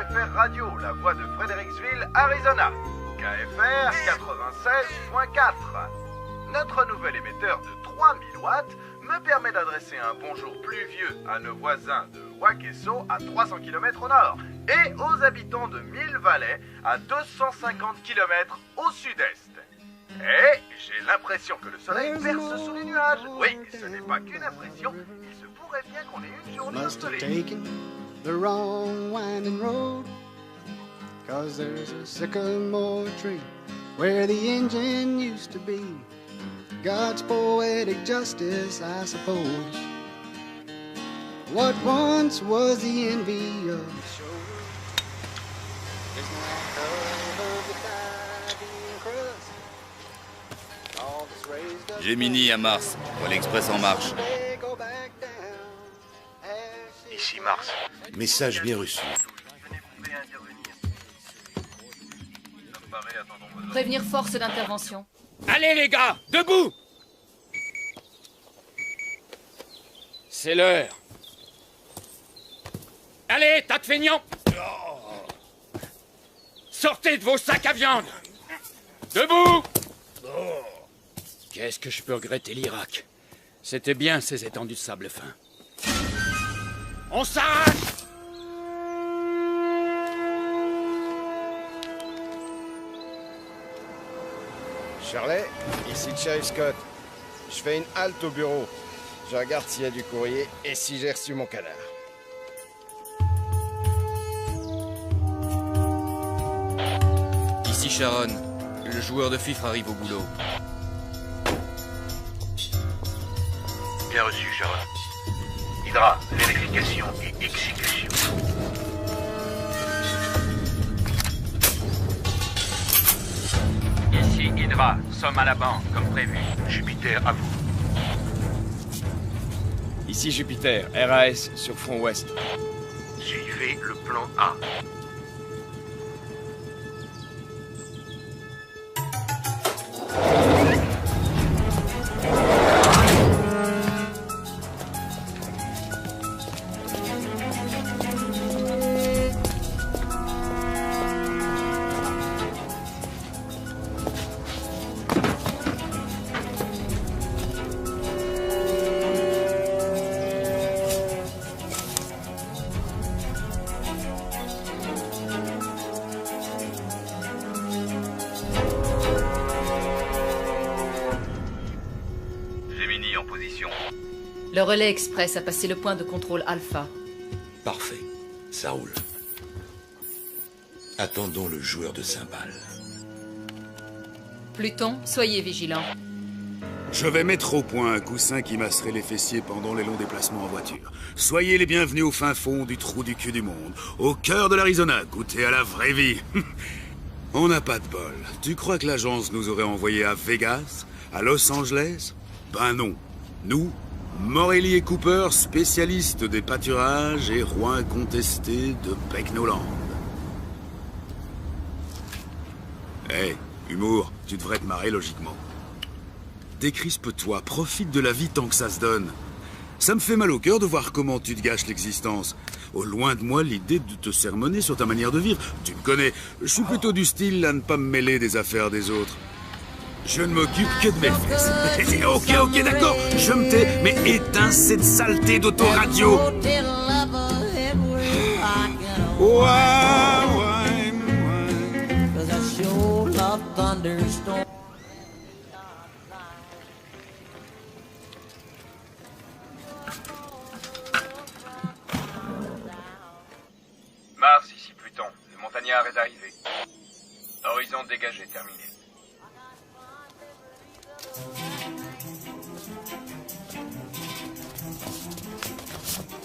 KFR Radio, la voix de Fredericksville, Arizona. KFR 96.4. Notre nouvel émetteur de 3000 watts me permet d'adresser un bonjour pluvieux à nos voisins de Wakeso à 300 km au nord et aux habitants de Mill Valley à 250 km au sud-est. Et j'ai l'impression que le soleil perce sous les nuages. Oui, ce n'est pas qu'une impression, il se pourrait bien qu'on ait une journée ensoleillée. The wrong winding road, 'cause there's a sycamore tree where the engine used to be. God's poetic justice, I suppose. What once was the envy of the shore is now of the diving crust. All that's raised up Gemini à Mars, Vol Express en marche. they go back down. Ici Mars. Message bien reçu. Prévenir force d'intervention. Allez les gars, debout! C'est l'heure. Allez, tas de feignants! Sortez de vos sacs à viande! Debout! Qu'est-ce que je peux regretter l'Irak? C'était bien ces étendues de sable fin. On s'arrache! Shirley, ici le shérif Scott. Je fais une halte au bureau. Je regarde s'il y a du courrier et si j'ai reçu mon canard. Ici Sharon, le joueur de fifre arrive au boulot. Bien reçu, Sharon. Hydra, vérification et exécution. Ici Hydra, sommes à la banque, comme prévu. Jupiter, à vous. Ici Jupiter, RAS sur front ouest. Suivez le plan A. Gemini en position. Le relais express a passé le point de contrôle Alpha. Parfait. Ça roule. Attendons le joueur de cymbales. Pluton, soyez vigilants. Je vais mettre au point un coussin qui masserait les fessiers pendant les longs déplacements en voiture. Soyez les bienvenus au fin fond du trou du cul du monde, au cœur de l'Arizona, goûtez à la vraie vie. On n'a pas de bol. Tu crois que l'agence nous aurait envoyés à Vegas, à Los Angeles? Ben non. Nous, Morelli et Cooper, spécialistes des pâturages et rois incontestés de Pecknoland. Hé, humour, tu devrais te marrer logiquement. Décrispe-toi, profite de la vie tant que ça se donne. Ça me fait mal au cœur de voir comment tu te gâches l'existence. Au loin de moi l'idée de te sermonner sur ta manière de vivre. Tu me connais, je suis plutôt du style à ne pas me mêler des affaires des autres. Je ne m'occupe que de mes fesses. Ok, d'accord, je me tais, mais éteins cette saleté d'autoradio. Mars, ici Pluton. Le montagnard est arrivé. Horizon dégagé, terminé.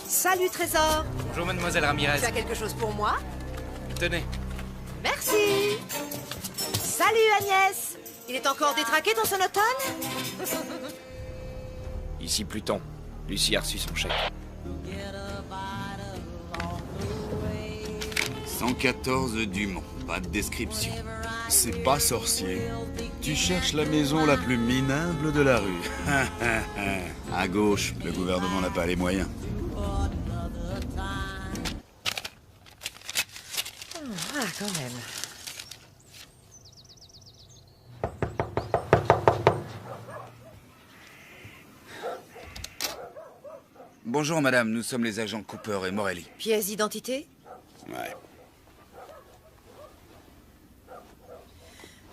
Salut Trésor. Bonjour mademoiselle Ramirez. Tu as quelque chose pour moi? Tenez. Merci. Salut Agnès. Il est encore détraqué ton sonotone? Ici Pluton. Lucie a reçu son chèque. 114 Dumont, pas de description. C'est pas sorcier. Tu cherches la maison la plus minable de la rue. À gauche, le gouvernement n'a pas les moyens. Ah, quand même. Bonjour, madame. Nous sommes les agents Cooper et Morelli. Pièce d'identité? Ouais.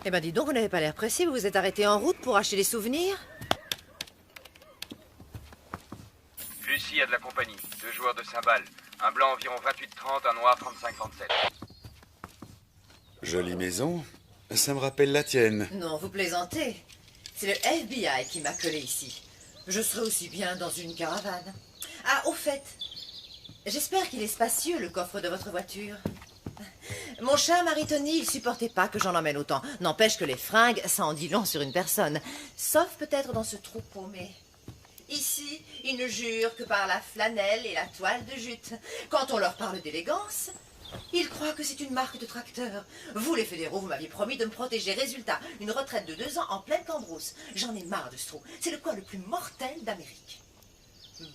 Eh ben, dis donc, vous n'avez pas l'air pressé. Vous vous êtes arrêté en route pour acheter des souvenirs? Lucie a de la compagnie. 2 joueurs de cymbales. Un blanc environ 28-30, un noir 35-37. Jolie maison. Ça me rappelle la tienne. Non, vous plaisantez. C'est le FBI qui m'a collé ici. Je serais aussi bien dans une caravane. Ah, au fait, j'espère qu'il est spacieux, le coffre de votre voiture. Mon cher Marie-Tony, il supportait pas que j'en emmène autant. N'empêche que les fringues, ça en dit long sur une personne. Sauf peut-être dans ce trou paumé. Ici, ils ne jurent que par la flanelle et la toile de jute. Quand on leur parle d'élégance, ils croient que c'est une marque de tracteur. Vous, les fédéraux, vous m'aviez promis de me protéger. Résultat, une retraite de 2 ans en pleine cambrousse. J'en ai marre de ce trou. C'est le coin le plus mortel d'Amérique.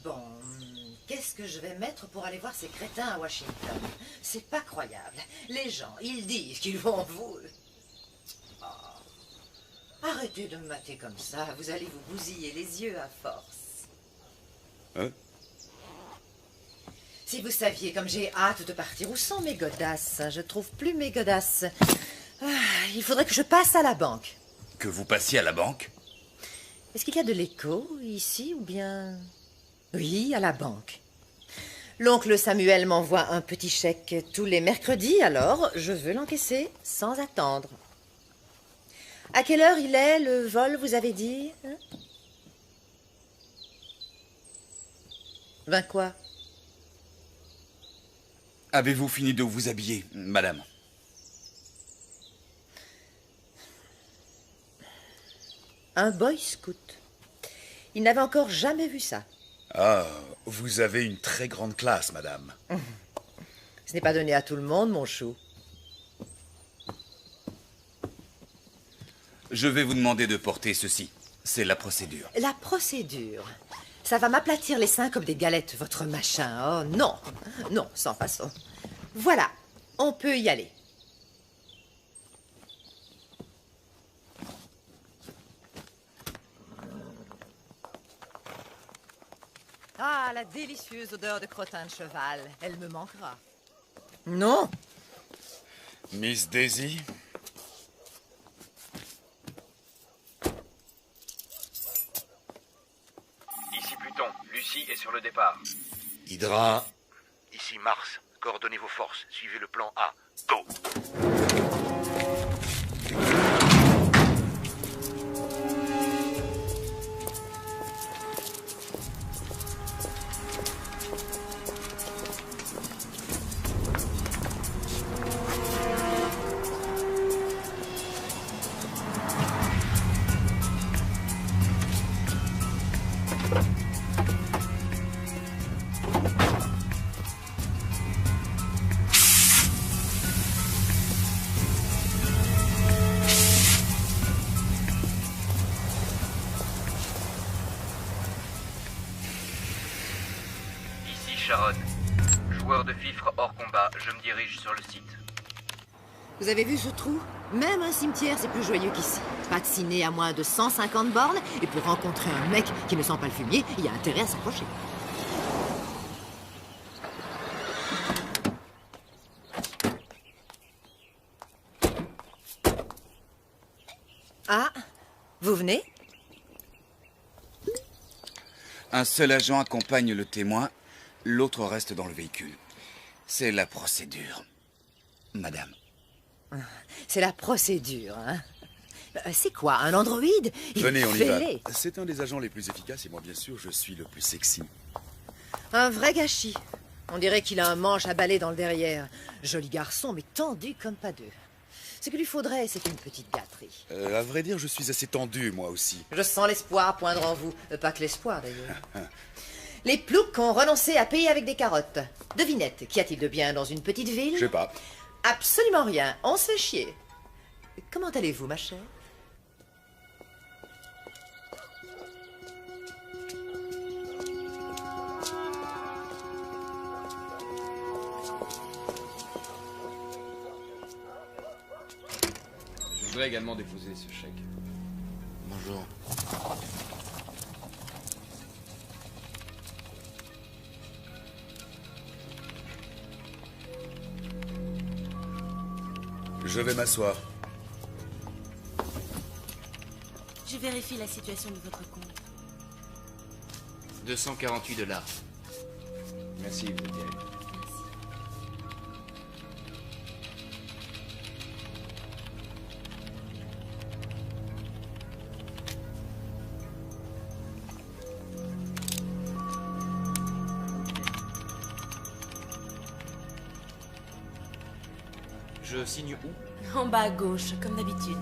Bon, qu'est-ce que je vais mettre pour aller voir ces crétins à Washington? C'est pas croyable. Les gens, ils disent qu'ils vont vous... Oh. Arrêtez de me mater comme ça. Vous allez vous bousiller les yeux à force. Hein? Si vous saviez comme j'ai hâte de partir, où sont mes godasses? Je trouve plus mes godasses. Ah, il faudrait que je passe à la banque. Que vous passiez à la banque? Est-ce qu'il y a de l'écho ici ou bien... Oui, à la banque. L'oncle Samuel m'envoie un petit chèque tous les mercredis, alors je veux l'encaisser sans attendre. À quelle heure il est, le vol, vous avez dit, hein? Ben quoi? Avez-vous fini de vous habiller, madame? Un boy scout. Il n'avait encore jamais vu ça. Ah, vous avez une très grande classe, madame. Ce n'est pas donné à tout le monde, mon chou. Je vais vous demander de porter ceci. C'est la procédure. La procédure. Ça va m'aplatir les seins comme des galettes, votre machin. Oh non, non, sans façon. Voilà, on peut y aller. Ah, la délicieuse odeur de crottin de cheval. Elle me manquera. Non. Miss Daisy? Ici Pluton. Lucie est sur le départ. Hydra. Ici Mars. Coordonnez vos forces. Suivez le plan A. Go! Sharon. Joueur de fifre hors combat, je me dirige sur le site. Vous avez vu ce trou? Même un cimetière, c'est plus joyeux qu'ici. Pas de ciné à moins de 150 bornes, et pour rencontrer un mec qui ne sent pas le fumier, il y a intérêt à s'approcher. Ah, vous venez? Un seul agent accompagne le témoin, l'autre reste dans le véhicule. C'est la procédure, madame. C'est la procédure, hein? C'est quoi, un androïde? Venez, on y va. C'est un des agents les plus efficaces et moi, bien sûr, je suis le plus sexy. Un vrai gâchis. On dirait qu'il a un manche à balai dans le derrière. Joli garçon, mais tendu comme pas deux. Ce qu'il lui faudrait, c'est une petite gâterie. À vrai dire, je suis assez tendu, moi aussi. Je sens l'espoir poindre en vous. Pas que l'espoir, d'ailleurs. Les ploucs ont renoncé à payer avec des carottes. Devinette, qu'y a-t-il de bien dans une petite ville? Je sais pas. Absolument rien. On se fait chier. Comment allez-vous, ma chère? Je voudrais également déposer ce chèque. Bonjour. Je vais m'asseoir. Je vérifie la situation de votre compte. $248. Merci, vous êtes terrible. Je signe où? En bas à gauche, comme d'habitude.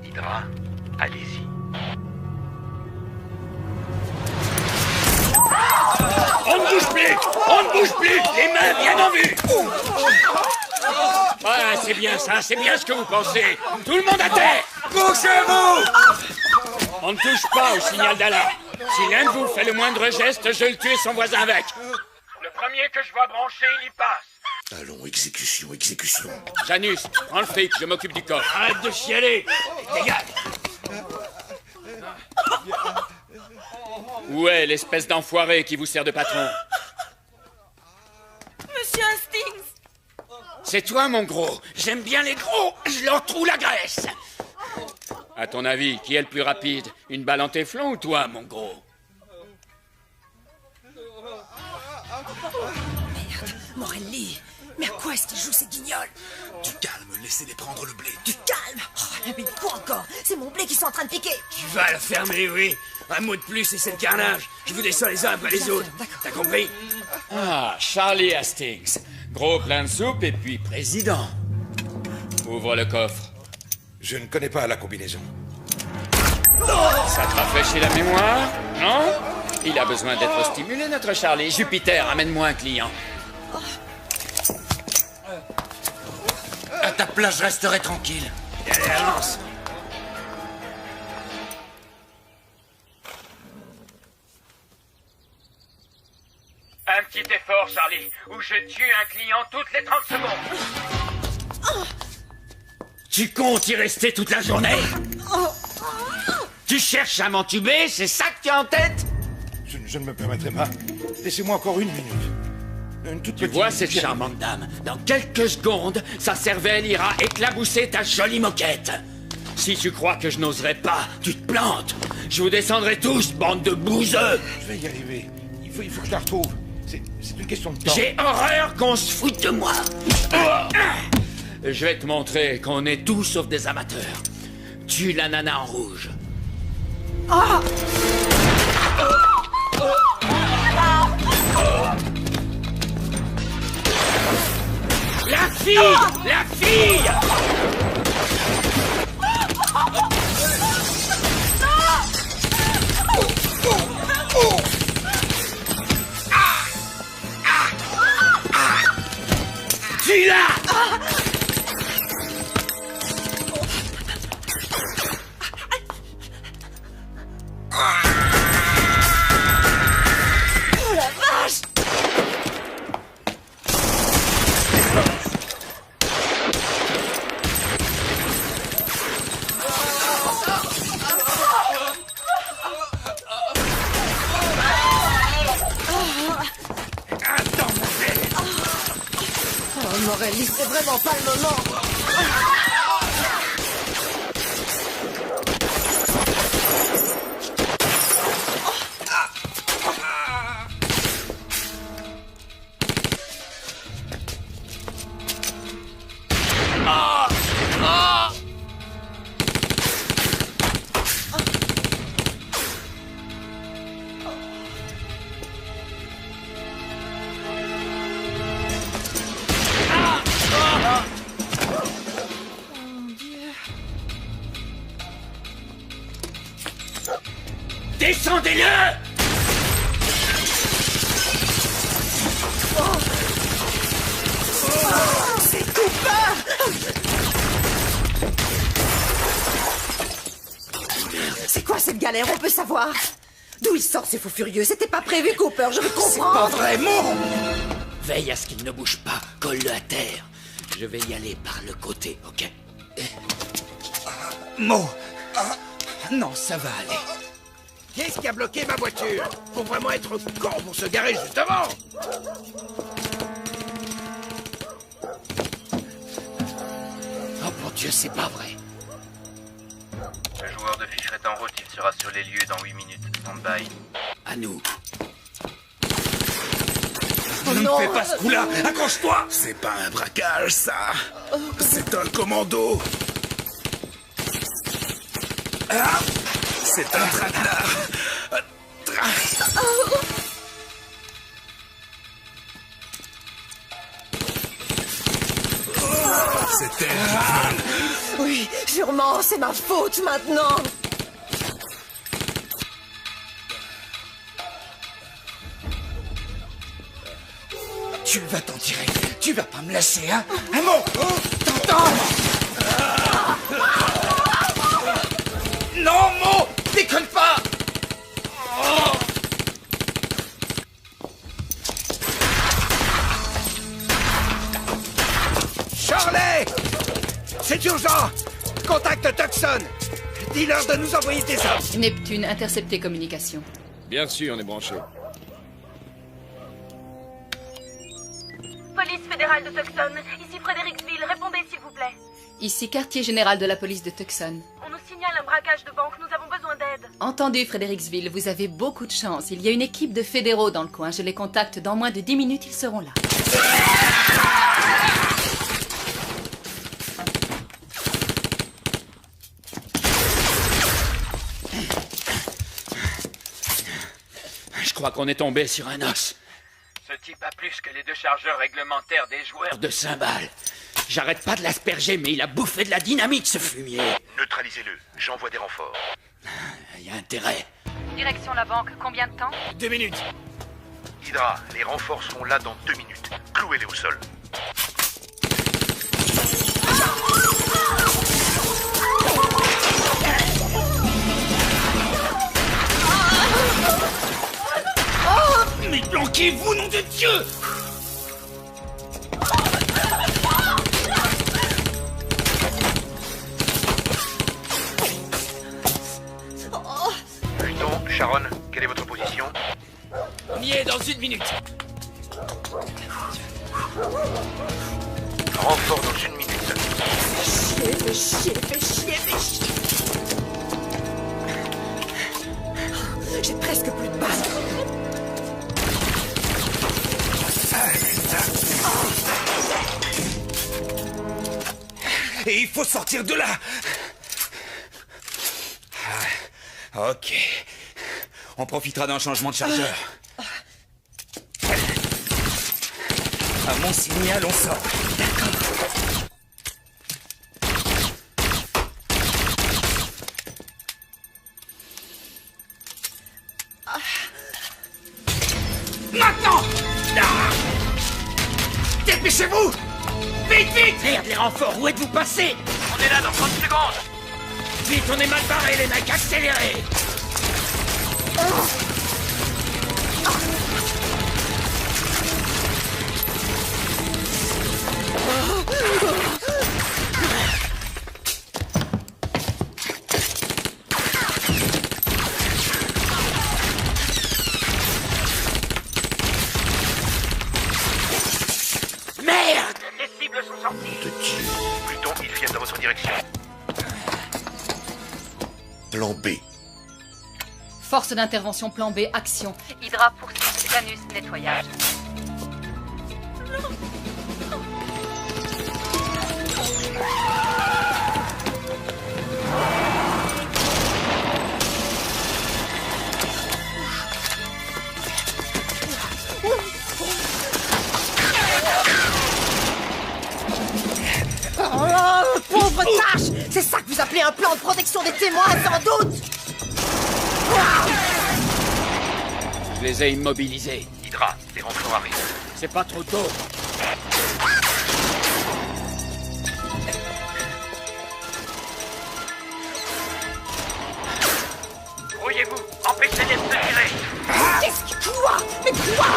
Hydra, allez-y. On ne bouge plus! On ne bouge plus! Les mains bien en vue! Ah, c'est bien ça, c'est bien ce que vous pensez. Tout le monde à terre! Bougez-vous! On ne touche pas au signal d'alarme. Si l'un de vous fait le moindre geste, je le tue et son voisin avec. Le premier que je vois brancher, il y passe. Allons, exécution, exécution. Janus, prends le fric, je m'occupe du coffre. Arrête de chialer! Dégage! Où est l'espèce d'enfoiré qui vous sert de patron? Monsieur Hastings! C'est toi, mon gros. J'aime bien les gros. Je leur trouve la graisse. À ton avis, qui est le plus rapide? Une balle en téflon ou toi, mon gros? Merde, Morelli! Mais à quoi est-ce qu'il joue ces guignols? Du calme, laissez-les prendre le blé. Du calme! Oh, mais quoi encore? C'est mon blé qui sont en train de piquer! Tu vas la fermer, oui. Un mot de plus et c'est le carnage. Je vous descends les uns après les autres. T'as compris? Ah, Charlie Hastings. Gros plein de soupe et puis président. Ouvre le coffre. Je ne connais pas la combinaison. Ça te rafraîchit la mémoire? Non? Il a besoin d'être stimulé, notre Charlie. Jupiter, amène-moi un client. À ta place, je resterai tranquille. Allez, avance. Un petit effort, Charlie, ou je tue un client toutes les 30 secondes. Tu comptes y rester toute la journée? Tu cherches à m'entuber, c'est ça que tu as en tête? Je ne me permettrai pas. Laissez-moi encore une minute. Une toute Tu petite vois cette minute. charmante dame? Dans quelques secondes, sa cervelle ira éclabousser ta jolie moquette. Si tu crois que je n'oserais pas, tu te plantes. Je vous descendrai tous, bande de bouseux. Je vais y arriver. Il faut que je la retrouve. C'est une question de temps. J'ai horreur qu'on se foute de moi. Je vais te montrer qu'on est tous sauf des amateurs. Tue la nana en rouge. La fille! La fille! Tue-la! Oh la vache! Oh Morelli, c'est vraiment pas le moment! Descendez-le! C'est Cooper! C'est quoi cette galère? On peut savoir? D'où ils sortent ces fous furieux? C'était pas prévu, Cooper, je veux comprendre! Pas vraiment! Veille à ce qu'il ne bouge pas. Colle-le à terre. Je vais y aller par le côté, ok? Mo! Non, ça va aller. Qu'est-ce qui a bloqué ma voiture? Faut vraiment être con pour se garer juste devant! Oh mon Dieu, c'est pas vrai. Le joueur de Fisher est en route, il sera sur les lieux dans 8 minutes. Stand-by. À nous. Ne me fais pas ce coup-là! Accroche-toi! C'est pas un braquage, ça. C'est un commando. Ah, c'est un traquenard. C'est elle. Oui, sûrement, c'est ma faute maintenant. Tu vas t'en tirer. Tu vas pas me lâcher, hein? Un mot! T'entends? Non, Mo! Déconne pas! Charlie! C'est urgent! Contacte Tucson! Dis-leur de nous envoyer des hommes! Neptune, intercepté communication. Bien sûr, on est branché. Police fédérale de Tucson, ici Fredericksville, répondez s'il vous plaît. Ici, quartier général de la police de Tucson. On nous signale un braquage de banque, nous avons besoin d'aide. Entendu, Fredericksville, vous avez beaucoup de chance. Il y a une équipe de fédéraux dans le coin. Je les contacte dans moins de 10 minutes, ils seront là. Je crois qu'on est tombé sur un os. Ce type a plus que les 2 chargeurs réglementaires des joueurs De cymbales. J'arrête pas de l'asperger, mais il a bouffé de la dynamite, ce fumier. Neutralisez-le. J'envoie des renforts. Il y a intérêt. Direction la banque, combien de temps? 2 minutes. Hydra, les renforts seront là dans 2 minutes. Clouez-les au sol. Mais planquez-vous, nom de Dieu! Pluton, Sharon, quelle est votre position? On y est dans 1 minute. Renfort dans 1 minute. Fais chier. J'ai presque plus de balles. Et il faut sortir de là! Ah, ok. On profitera d'un changement de chargeur. À mon signal, on sort. Maintenant! Dépêchez-vous! Vite, vite! Merde, les renforts, où êtes-vous passés? On est là dans 30 secondes. Vite, on est mal barrés, les mecs, accélérez! Merde! Les cibles sont sorties. Pluton, ils viennent dans votre direction. Plan B. Force d'intervention plan B, action. Hydra poursuit, Janus, nettoyage. Oh, pauvre tâche! C'est ça que vous appelez un plan de protection des témoins, sans doute! Je les ai immobilisés. Hydra, les renforts arrivent. C'est pas trop tôt. Brouillez-vous, empêchez-les de se tirer. Qu'est-ce que... Quoi? Mais quoi?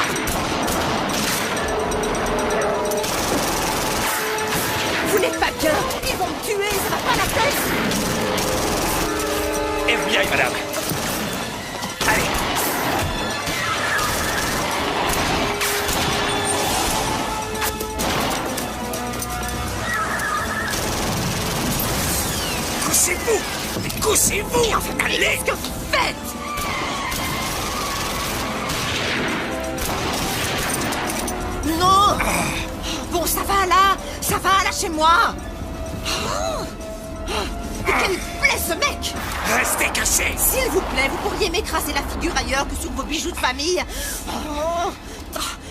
FBI, madame. Allez. Couchez-vous! Couchez-vous! Allez! Qu'est-ce que vous faites? Non! Bon, ça va là! Ça va, lâchez-moi! Mais quel plaît ce mec! Restez cachés! S'il vous plaît, vous pourriez m'écraser la figure ailleurs que sur vos bijoux de famille. Oh,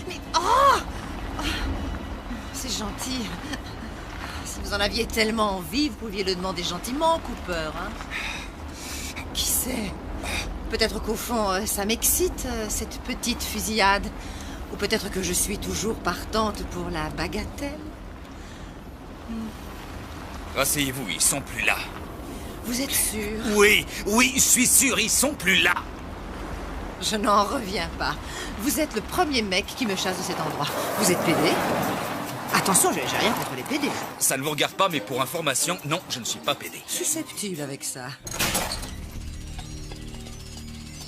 mais c'est gentil. Si vous en aviez tellement envie, vous pouviez le demander gentiment, Cooper. Hein? Qui sait? Peut-être qu'au fond, ça m'excite, cette petite fusillade. Ou peut-être que je suis toujours partante pour la bagatelle. Rasseyez-vous, ils sont plus là. Vous êtes sûr? Oui, je suis sûr, ils sont plus là. Je n'en reviens pas. Vous êtes le premier mec qui me chasse de cet endroit. Vous êtes PD? Attention, j'ai rien contre les PD. Ça ne vous regarde pas, mais pour information, non, je ne suis pas PD. Susceptible avec ça.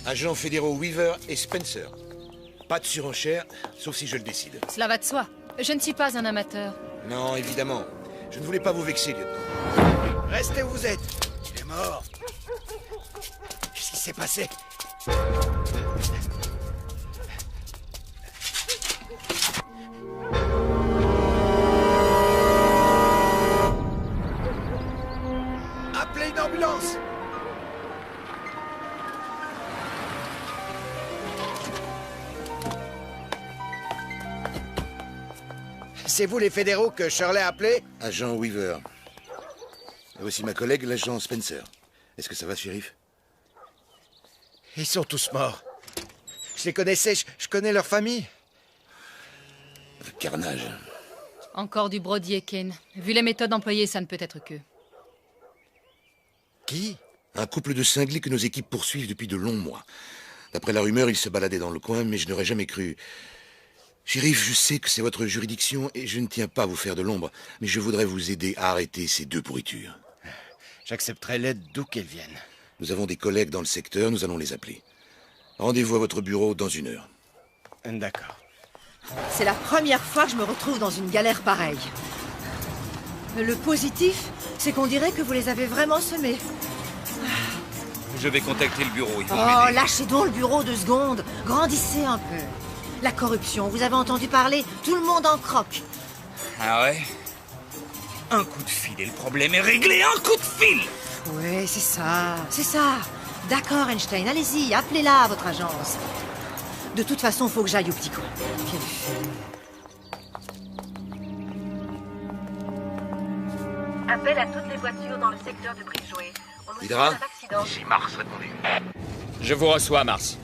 Agents fédéraux Weaver et Spencer. Pas de surenchère, sauf si je le décide. Cela va de soi. Je ne suis pas un amateur. Non, évidemment. Je ne voulais pas vous vexer, lieutenant. Restez où vous êtes. Il est mort. Qu'est-ce qui s'est passé? Appelez une ambulance. C'est vous les fédéraux que Shirley a appelés? Agent Weaver. Et voici ma collègue, l'agent Spencer. Est-ce que ça va, shérif? Ils sont tous morts. Je les connaissais, je connais leur famille. Carnage. Encore du brodier, Ken. Vu les méthodes employées, ça ne peut être que. Qui? Un couple de cinglés que nos équipes poursuivent depuis de longs mois. D'après la rumeur, ils se baladaient dans le coin, mais je n'aurais jamais cru. Shérif, je sais que c'est votre juridiction et je ne tiens pas à vous faire de l'ombre, mais je voudrais vous aider à arrêter ces deux pourritures. J'accepterai l'aide d'où qu'elles viennent. Nous avons des collègues dans le secteur, nous allons les appeler. Rendez-vous à votre bureau dans 1 heure. D'accord. C'est la première fois que je me retrouve dans une galère pareille. Le positif, c'est qu'on dirait que vous les avez vraiment semés. Je vais contacter le bureau, ils vont Oh, m'aider. lâchez donc le bureau 2 secondes. Grandissez un peu. La corruption, vous avez entendu parler? Tout le monde en croque. Ah ouais? Un coup de fil et le problème est réglé, un coup de fil! Oui, c'est ça, c'est ça. D'accord, Einstein, allez-y, appelez-la, votre agence. De toute façon, faut que j'aille au petit coin. Quelle fille. Appel à toutes les voitures dans le secteur de Bridgeway. On nous Hydra? signale un accident. Ici Mars, répondez. Je vous reçois, Mars.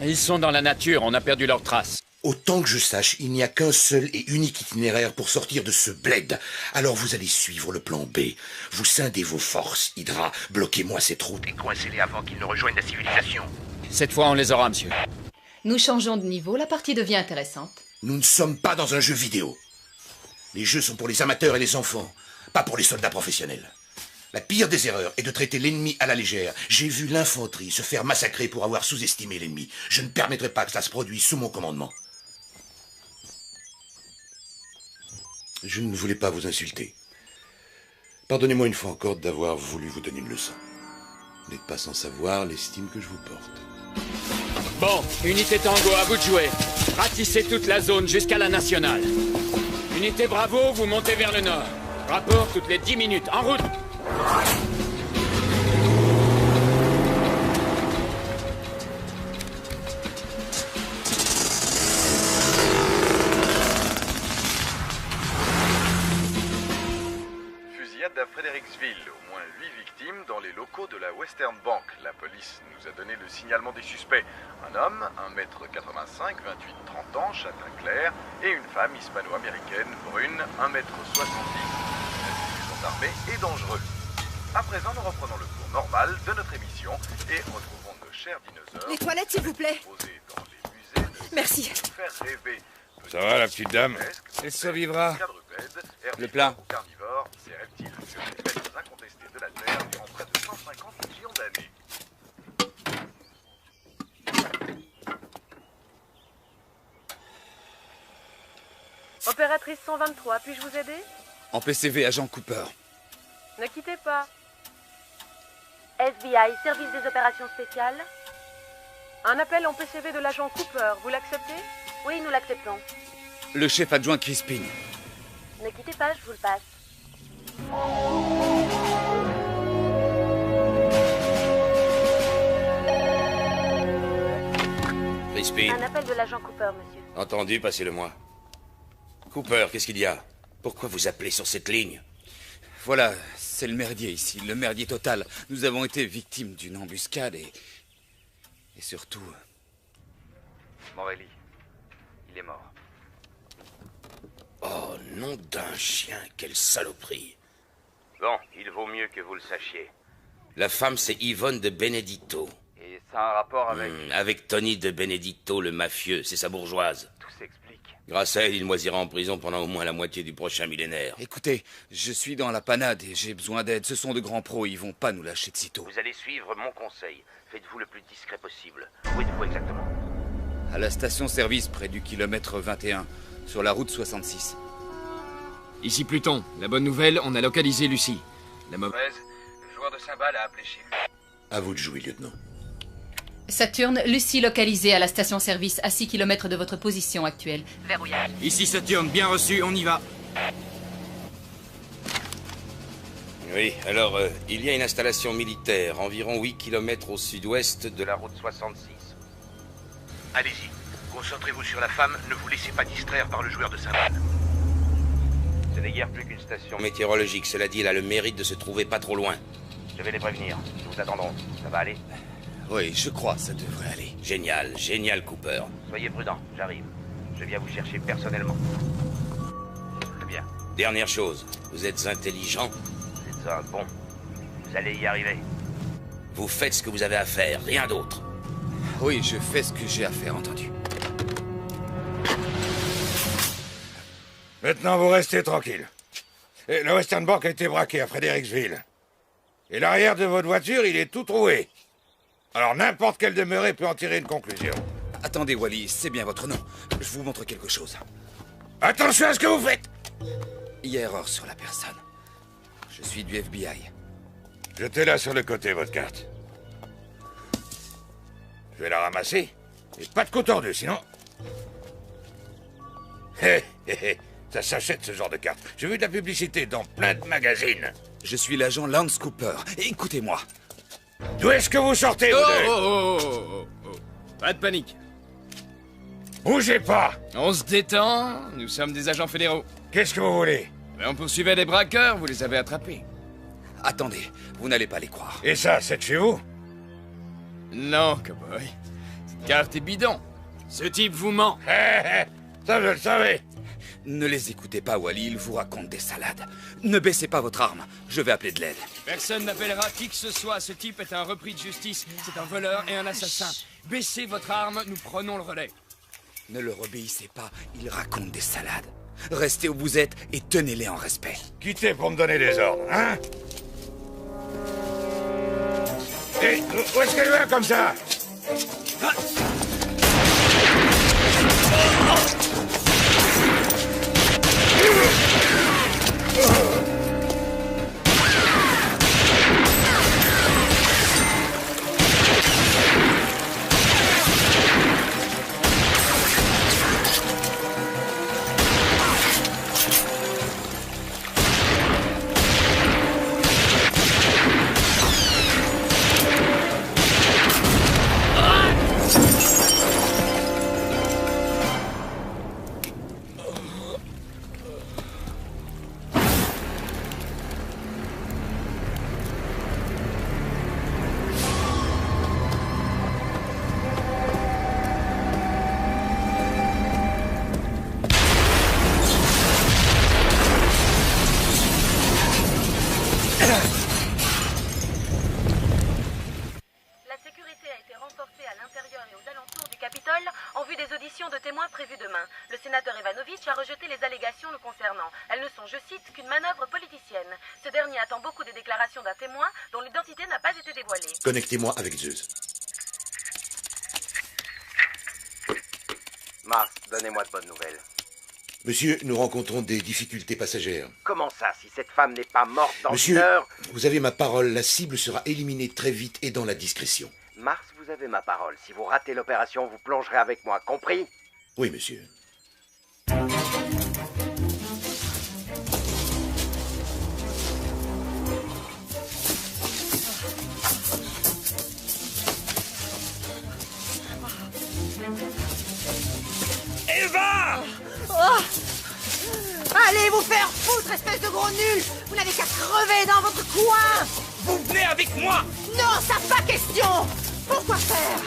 Ils sont dans la nature, on a perdu leurs traces. Autant que je sache, il n'y a qu'un seul et unique itinéraire pour sortir de ce bled. Alors vous allez suivre le plan B. Vous scindez vos forces, Hydra. Bloquez-moi cette route. Et coincez-les avant qu'ils ne rejoignent la civilisation. Cette fois, on les aura, monsieur. Nous changeons de niveau, la partie devient intéressante. Nous ne sommes pas dans un jeu vidéo. Les jeux sont pour les amateurs et les enfants, pas pour les soldats professionnels. La pire des erreurs est de traiter l'ennemi à la légère. J'ai vu l'infanterie se faire massacrer pour avoir sous-estimé l'ennemi. Je ne permettrai pas que ça se produise sous mon commandement. Je ne voulais pas vous insulter. Pardonnez-moi une fois encore d'avoir voulu vous donner une leçon. Vous n'êtes pas sans savoir l'estime que je vous porte. Bon, unité Tango, à vous de jouer. Ratissez toute la zone jusqu'à la nationale. Unité Bravo, vous montez vers le nord. Rapport toutes les 10 minutes. En route! Fusillade à Fredericksville. Au moins 8 victimes dans les locaux de la Western Bank. La police nous a donné le signalement des suspects. Un homme, 1m85, 28-30 ans, châtain clair, et une femme hispano-américaine, brune, 1m70, armé et dangereux. À présent, nous reprenons le cours normal de notre émission et retrouvons nos chers dinosaures. Les toilettes, s'il vous plaît. Dans les musées de Merci. faire rêver. Ça va, la petite dame? Elle survivra. Le plat. Carnivores, ces reptiles Matrice 123, puis-je vous aider? En PCV, agent Cooper. Ne quittez pas. FBI, service des opérations spéciales. Un appel en PCV de l'agent Cooper, vous l'acceptez? Oui, nous l'acceptons. Le chef adjoint Crispin. Ne quittez pas, je vous le passe. Crispin. Un appel de l'agent Cooper, monsieur. Entendu, passez-le-moi. Cooper, qu'est-ce qu'il y a? Pourquoi vous appelez sur cette ligne? Voilà, c'est le merdier ici, le merdier total. Nous avons été victimes d'une embuscade et surtout... Morelli, il est mort. Oh, nom d'un chien, quelle saloperie. Bon, il vaut mieux que vous le sachiez. La femme, c'est Yvonne de Benedetto. Et ça a un rapport avec... Avec Tony de Benedetto, le mafieux, c'est sa bourgeoise. Tout s'explique. Grâce à elle, il moisira en prison pendant au moins la moitié du prochain millénaire. Écoutez, je suis dans la panade et j'ai besoin d'aide. Ce sont de grands pros, ils vont pas nous lâcher de sitôt. Vous allez suivre mon conseil. Faites-vous le plus discret possible. Où êtes-vous exactement? À la station-service, près du kilomètre 21, sur la route 66. Ici Pluton. La bonne nouvelle, on a localisé Lucie. La mauvaise, le joueur de cymbales a appelé chez lui. À vous de jouer, lieutenant. Saturne, Lucie localisée à la station-service à 6 km de votre position actuelle. Verrouillage. Ici Saturne, bien reçu, on y va. Oui, alors, il y a une installation militaire, environ 8 km au sud-ouest de la route 66. Allez-y, concentrez-vous sur la femme, ne vous laissez pas distraire par le joueur de cymbales. Ce n'est guère plus qu'une station météorologique, cela dit, elle a le mérite de se trouver pas trop loin. Je vais les prévenir, nous vous attendrons. Ça va aller? Oui, je crois, ça devrait aller. Génial, génial, Cooper. Soyez prudent, j'arrive. Je viens vous chercher personnellement. Très bien. Dernière chose, vous êtes intelligent. Vous êtes un bon. Vous allez y arriver. Vous faites ce que vous avez à faire, rien d'autre. Oui, je fais ce que j'ai à faire, entendu. Maintenant, vous restez tranquille. Et le Western Bank a été braqué à Fredericksville. Et l'arrière de votre voiture, il est tout troué. Alors n'importe quelle demeurée peut en tirer une conclusion. Attendez, Wally, c'est bien votre nom. Je vous montre quelque chose. Attention à ce que vous faites! Il y a erreur sur la personne. Je suis du FBI. Jetez-la sur le côté, votre carte. Je vais la ramasser. Et pas de coup tordu, sinon... Hé, hé, hé. Ça s'achète, ce genre de carte. J'ai vu de la publicité dans plein de magazines. Je suis l'agent Lance Cooper. Écoutez-moi. D'où est-ce que vous sortez, vous deux? Oh. Pas de panique. Bougez pas! On se détend, nous sommes des agents fédéraux. Qu'est-ce que vous voulez? On poursuivait des braqueurs, vous les avez attrapés. Attendez, vous n'allez pas les croire. Et ça, c'est de chez vous? Non, cowboy. Cette carte est bidon. Ce type vous ment. Ça, je le savais. Ne les écoutez pas, Wally, ils vous racontent des salades. Ne baissez pas votre arme, je vais appeler de l'aide. Personne n'appellera qui que ce soit, ce type est un repris de justice. C'est un voleur et un assassin. Baissez votre arme, nous prenons le relais. Ne leur obéissez pas, il raconte des salades. Restez où vous êtes et tenez-les en respect. Quittez pour me donner des ordres, hein? Et où est-ce qu'elle va comme ça? de témoins prévue demain. Le sénateur Ivanovitch a rejeté les allégations le concernant. Elles ne sont, je cite, qu'une manœuvre politicienne. Ce dernier attend beaucoup des déclarations d'un témoin dont l'identité n'a pas été dévoilée. Connectez-moi avec Zeus. Mars, donnez-moi de bonnes nouvelles. Monsieur, nous rencontrons des difficultés passagères. Comment ça, si cette femme n'est pas morte dans Monsieur, une heure? vous avez ma parole, la cible sera éliminée très vite et dans la discrétion. Mars, vous avez ma parole. Si vous ratez l'opération, vous plongerez avec moi, compris? Oui, monsieur. Eva! Oh! Allez vous faire foutre, espèce de gros nul! Vous n'avez qu'à crever dans votre coin! Vous venez avec moi! Non, ça pas question! Pourquoi faire?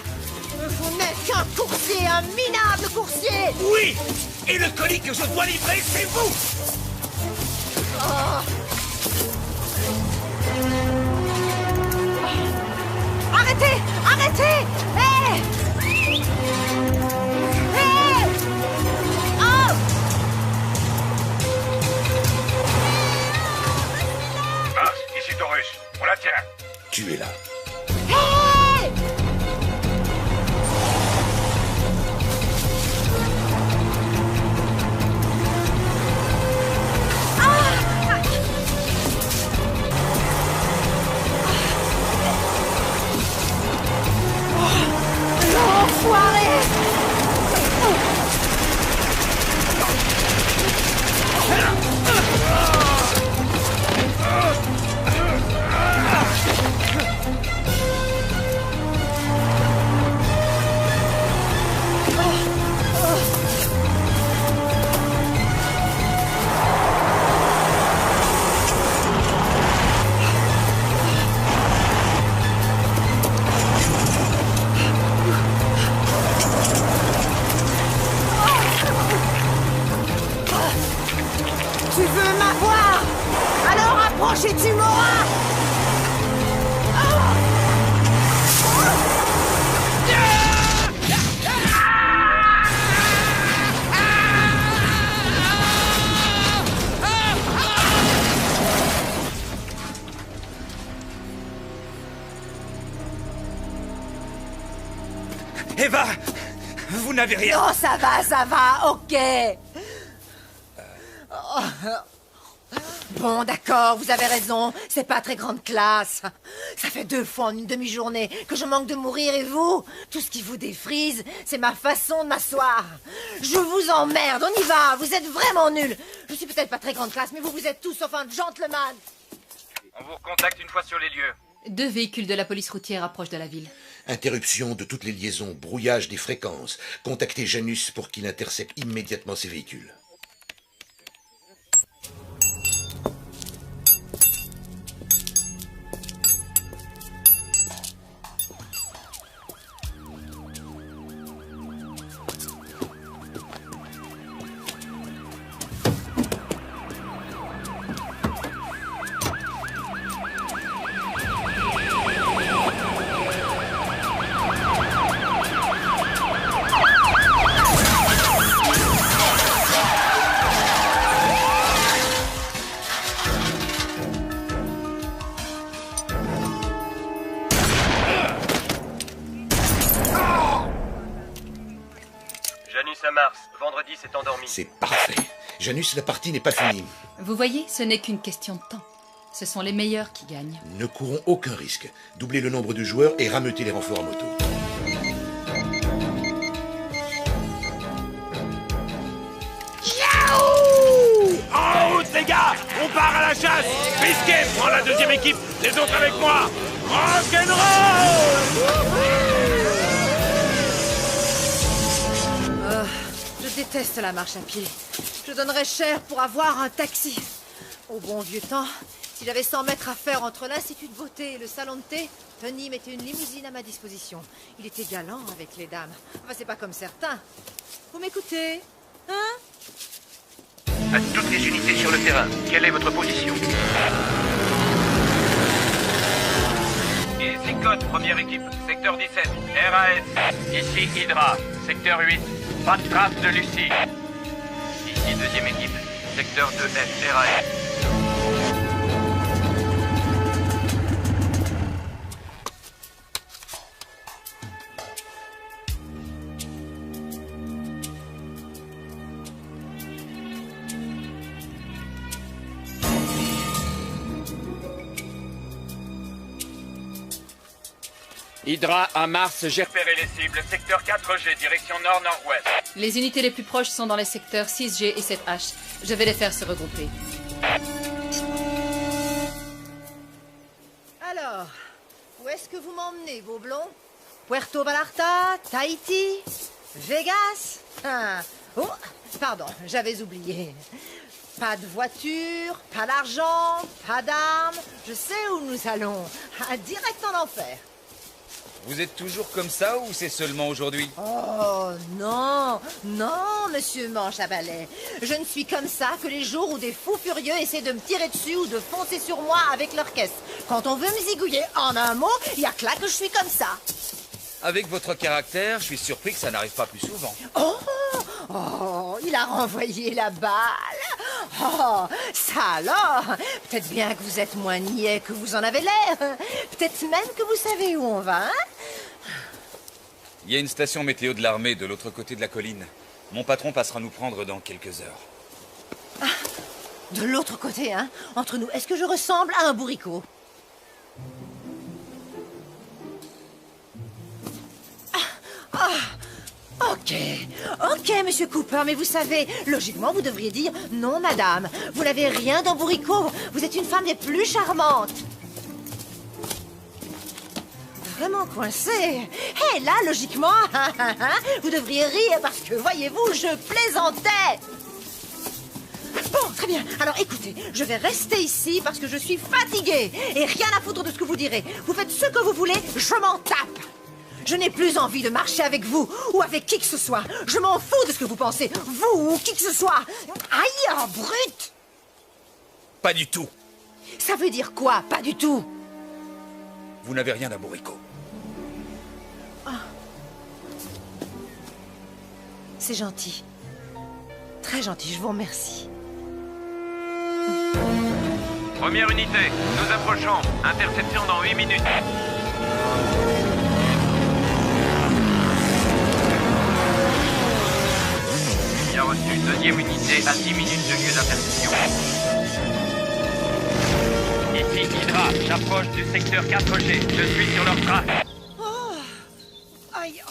Vous n'êtes qu'un coursier, un minable coursier! Oui! Et le colis que je dois livrer, c'est vous! Oh. Arrêtez! Arrêtez! Hé! Hé! Oh! Mars, ici Taurus. On la tient. Tu es là. Hé! L'enfoiré! Tu veux m'avoir? Alors approche et tu m'auras! Eva! Vous n'avez rien! Non, ça va, ok! Bon, d'accord, vous avez raison, c'est pas très grande classe. Ça fait 2 fois en une demi-journée que je manque de mourir et vous, tout ce qui vous défrise, c'est ma façon de m'asseoir. Je vous emmerde, on y va, vous êtes vraiment nuls. Je suis peut-être pas très grande classe, mais vous êtes tous sauf un gentleman. On vous recontacte une fois sur les lieux. 2 véhicules de la police routière approchent de la ville. Interruption de toutes les liaisons, brouillage des fréquences. Contactez Janus pour qu'il intercepte immédiatement ces véhicules. Janus à Mars, vendredi s'est endormi. C'est parfait. Janus, la partie n'est pas finie. Vous voyez, ce n'est qu'une question de temps. Ce sont les meilleurs qui gagnent. Ne courons aucun risque. Doublez le nombre de joueurs et rameutez les renforts en moto. En route, les gars! On part à la chasse! Biscuit, prends la 2e équipe, les autres avec moi! Rock'n'roll! Je déteste la marche à pied. Je donnerais cher pour avoir un taxi. Au bon vieux temps, si j'avais 100 mètres à faire entre l'Institut de beauté et le salon de thé, Tony mettait une limousine à ma disposition. Il était galant avec les dames. Enfin, c'est pas comme certains. Vous m'écoutez? Hein? À toutes les unités sur le terrain, quelle est votre position? Ici Code, première équipe, secteur 17, RAS. Ici Hydra, secteur 8, pas de trace de Lucie. Ici deuxième équipe, secteur 2F, RAS. Hydra à Mars, j'ai Repérez les cibles. Secteur 4G, direction nord-nord-ouest. Les unités les plus proches sont dans les secteurs 6G et 7H. Je vais les faire se regrouper. Alors, où est-ce que vous m'emmenez, vos blonds? Puerto Vallarta, Tahiti, Vegas? Oh, pardon, j'avais oublié. Pas de voiture, pas d'argent, pas d'armes. Je sais où nous allons. Direct en enfer. Vous êtes toujours comme ça ou c'est seulement aujourd'hui? Oh, non, non, monsieur Manche à balai. Je ne suis comme ça que les jours où des fous furieux essaient de me tirer dessus ou de foncer sur moi avec leur caisse. Quand on veut me zigouiller en un mot, il y a que là que je suis comme ça. Avec votre caractère, je suis surpris que ça n'arrive pas plus souvent. Oh, il a renvoyé la balle. Oh, ça alors. Peut-être bien que vous êtes moins niais que vous en avez l'air. Peut-être même que vous savez où on va, hein? Il y a une station météo de l'armée de l'autre côté de la colline. Mon patron passera nous prendre dans quelques heures. De l'autre côté, hein? Entre nous, est-ce que je ressemble à un bourricot? Ok, monsieur Cooper, mais vous savez, logiquement, vous devriez dire « Non, madame, vous n'avez rien d'un bourricot, vous êtes une femme des plus charmantes !» Vraiment coincé. Hé, là, logiquement, vous devriez rire parce que, voyez-vous, je plaisantais. Bon, très bien. Alors, écoutez, je vais rester ici parce que je suis fatiguée et rien à foutre de ce que vous direz. Vous faites ce que vous voulez, je m'en tape. Je n'ai plus envie de marcher avec vous ou avec qui que ce soit. Je m'en fous de ce que vous pensez, vous ou qui que ce soit. Aïe, oh, brute! Pas du tout. Ça veut dire quoi, pas du tout? Vous n'avez rien d'un bourricot. C'est gentil. Très gentil, je vous remercie. Première unité, nous approchons. Interception dans 8 minutes. Bien reçu. Deuxième unité à 10 minutes de lieu d'interception. Ici Hydra, j'approche du secteur 4G. Je suis sur leur trace. Aïe.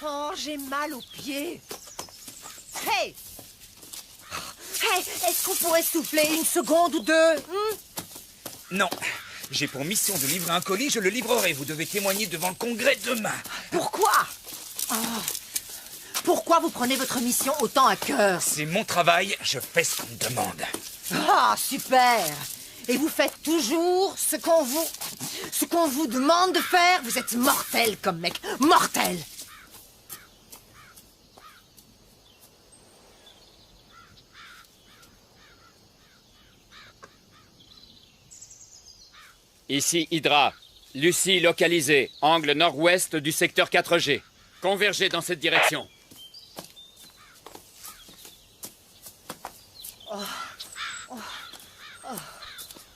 Oh, j'ai mal aux pieds. Hey! Hey, est-ce qu'on pourrait souffler une seconde ou deux? Non. J'ai pour mission de livrer un colis, je le livrerai. Vous devez témoigner devant le Congrès demain. Pourquoi? Pourquoi vous prenez votre mission autant à cœur? C'est mon travail, je fais ce qu'on me demande. Ah, super! Et vous faites toujours ce qu'on vous demande de faire? Vous êtes mortel comme mec, mortel! Ici Hydra. Lucie localisée. Angle nord-ouest du secteur 4G. Convergez dans cette direction.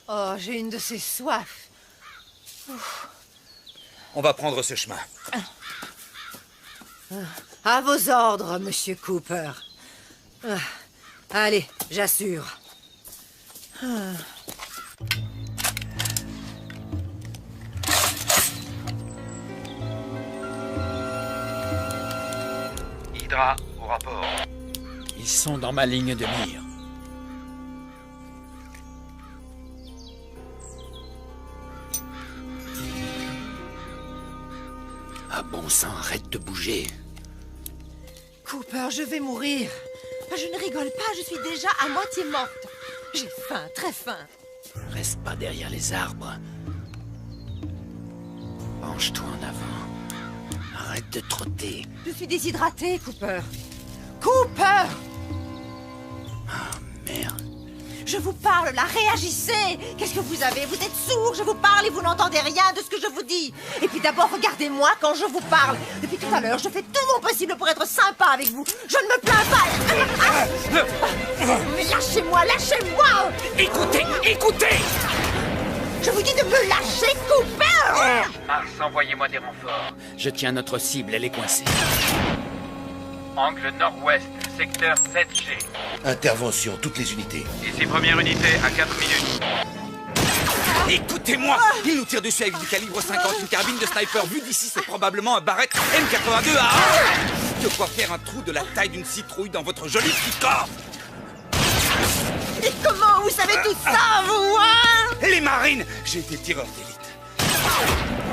Oh, j'ai une de ces soifs. On va prendre ce chemin. À vos ordres, monsieur Cooper. Allez, j'assure. Hydra, au rapport. Ils sont dans ma ligne de mire. Ah bon sang, arrête de bouger. Cooper, je vais mourir. Je ne rigole pas, je suis déjà à moitié morte. J'ai faim, très faim. Reste pas derrière les arbres. Penche-toi en avant. Arrête de trotter. Je suis déshydratée, Cooper. Cooper! Ah, merde. Je vous parle, là, réagissez! Qu'est-ce que vous avez? Vous êtes sourd, je vous parle et vous n'entendez rien de ce que je vous dis. Et puis d'abord, regardez-moi quand je vous parle. Depuis tout à l'heure, je fais tout mon possible pour être sympa avec vous. Je ne me plains pas. Mais lâchez-moi, lâchez-moi! Écoutez, écoutez! Je vous dis de me lâcher, Cooper! Mars, envoyez-moi des renforts. Je tiens notre cible, elle est coincée. Angle nord-ouest, secteur 7G. Intervention, toutes les unités. Ici première unité à 4 minutes. Écoutez-moi! Il nous tire dessus avec du calibre 50, une carabine de sniper. Vu d'ici, c'est probablement un Barrett M82 à 1. De quoi faire un trou de la taille d'une citrouille dans votre joli petit corps. Et comment vous savez tout ça, vous, hein? Les marines! J'ai été tireur d'élite.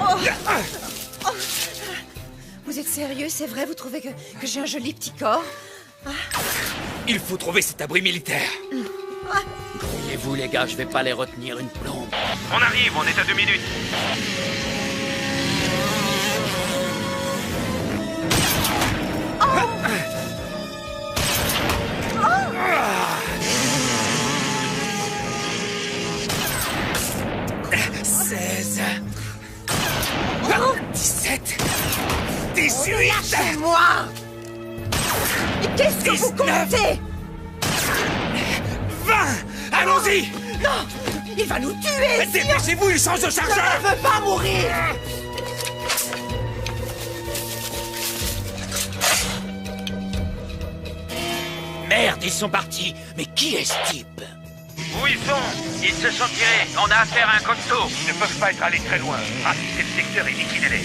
Oh. Vous êtes sérieux, c'est vrai? Vous trouvez que j'ai un joli petit corps? Il faut trouver cet abri militaire. Voyez-vous, les gars, je vais pas les retenir une plombe. On arrive, on est à 2 minutes. Seize. 17. 18. Lâchez-moi! Et qu'est-ce que vous comptez? 20. Allons-y! Non! Il va nous tuer! Dépêchez-vous, il change de chargeur! Je ne veux pas mourir! Merde, ils sont partis. Mais qui est ce type? Où ils sont? Ils se sont tirés. On a affaire à un costaud. Ils ne peuvent pas être allés très loin. Ratissez le secteur et liquidez-les.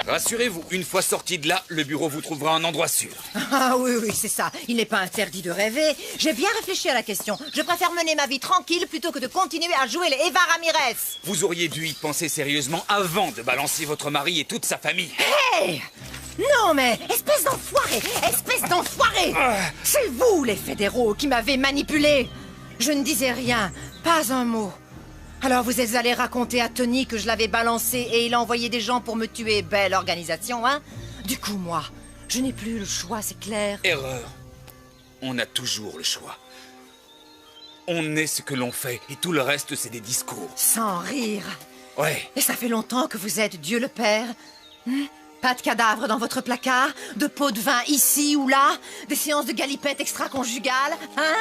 Rassurez-vous, une fois sorti de là, le bureau vous trouvera un endroit sûr. Ah oui, c'est ça. Il n'est pas interdit de rêver. J'ai bien réfléchi à la question. Je préfère mener ma vie tranquille plutôt que de continuer à jouer les Eva Ramirez. Vous auriez dû y penser sérieusement avant de balancer votre mari et toute sa famille. Hé! Non mais, espèce d'enfoiré! Espèce d'enfoiré! C'est vous, les fédéraux, qui m'avez manipulé. Je ne disais rien, pas un mot. Alors vous êtes allé raconter à Tony que je l'avais balancé et il a envoyé des gens pour me tuer. Belle organisation, hein? Du coup, moi, je n'ai plus le choix, c'est clair. Erreur. On a toujours le choix. On est ce que l'on fait et tout le reste, c'est des discours. Sans rire. Ouais. Et ça fait longtemps que vous êtes Dieu le Père. Pas de cadavres dans votre placard, de pots de vin ici ou là, des séances de galipettes extra-conjugales, hein?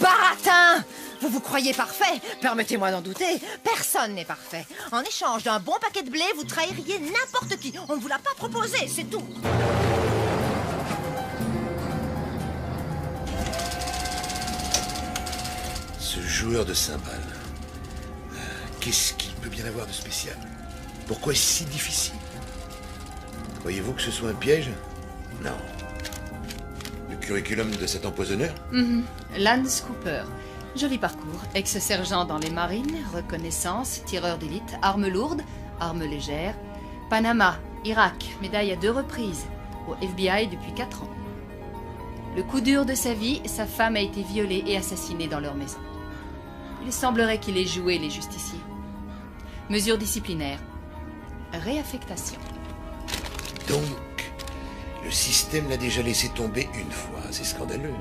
Baratin! Vous vous croyez parfait? Permettez-moi d'en douter. Personne n'est parfait. En échange d'un bon paquet de blé, vous trahiriez n'importe qui. On ne vous l'a pas proposé, c'est tout. Ce joueur de cymbales, qu'est-ce qu'il peut bien avoir de spécial? Pourquoi est-ce si difficile? Croyez-vous que ce soit un piège? Non. Le curriculum de cet empoisonneur? Lance Cooper. Joli parcours. Ex-sergent dans les marines, reconnaissance, tireur d'élite, armes lourdes, armes légères. Panama, Irak, médaille à 2 reprises. Au FBI depuis 4 ans. Le coup dur de sa vie, sa femme a été violée et assassinée dans leur maison. Il semblerait qu'il ait joué les justiciers. Mesures disciplinaires. Réaffectation. Donc, le système l'a déjà laissé tomber une fois. C'est scandaleux.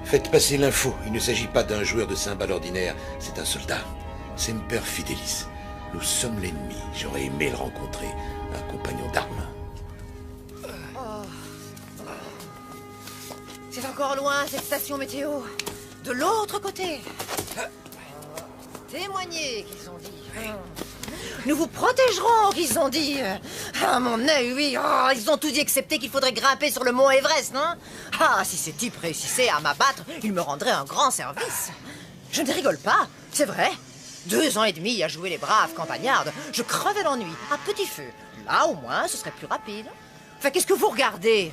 Faites passer l'info. Il ne s'agit pas d'un joueur de cymbales ordinaire. C'est un soldat. Semper Fidelis. Nous sommes l'ennemi. J'aurais aimé le rencontrer. Un compagnon d'armes. C'est encore loin, cette station météo. De l'autre côté. Témoignez, qu'ils ont dit. Nous vous protégerons, qu'ils ont dit. Ah, mon œil, oui. Oh, ils ont tout dit, excepté qu'il faudrait grimper sur le mont Everest, non? Ah, si ces types réussissaient à m'abattre, ils me rendraient un grand service. Je ne rigole pas, c'est vrai. 2 ans et demi à jouer les braves campagnardes, je crevais l'ennui, à petit feu. Là, au moins, ce serait plus rapide. Enfin, qu'est-ce que vous regardez?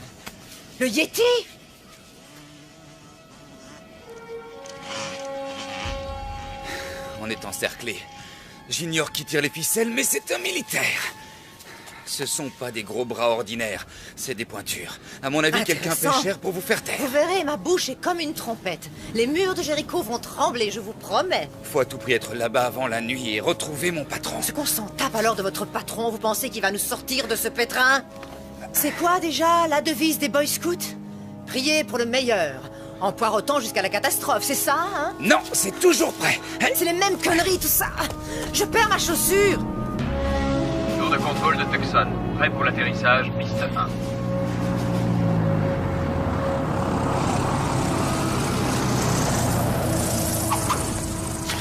Le Yeti? On est encerclé. J'ignore qui tire les ficelles, mais c'est un militaire. Ce sont pas des gros bras ordinaires, c'est des pointures. À mon avis, quelqu'un paie cher pour vous faire taire. Vous verrez, ma bouche est comme une trompette. Les murs de Jéricho vont trembler, je vous promets. Faut à tout prix être là-bas avant la nuit et retrouver mon patron. Ce qu'on s'en tape alors de votre patron, vous pensez qu'il va nous sortir de ce pétrin? C'est quoi déjà la devise des Boy Scouts? Priez pour le meilleur. En poireautant jusqu'à la catastrophe, c'est ça, hein? Non, c'est toujours prêt. C'est les mêmes conneries, tout ça. Je perds ma chaussure. Tour de contrôle de Tucson. Prêt pour l'atterrissage, piste 1.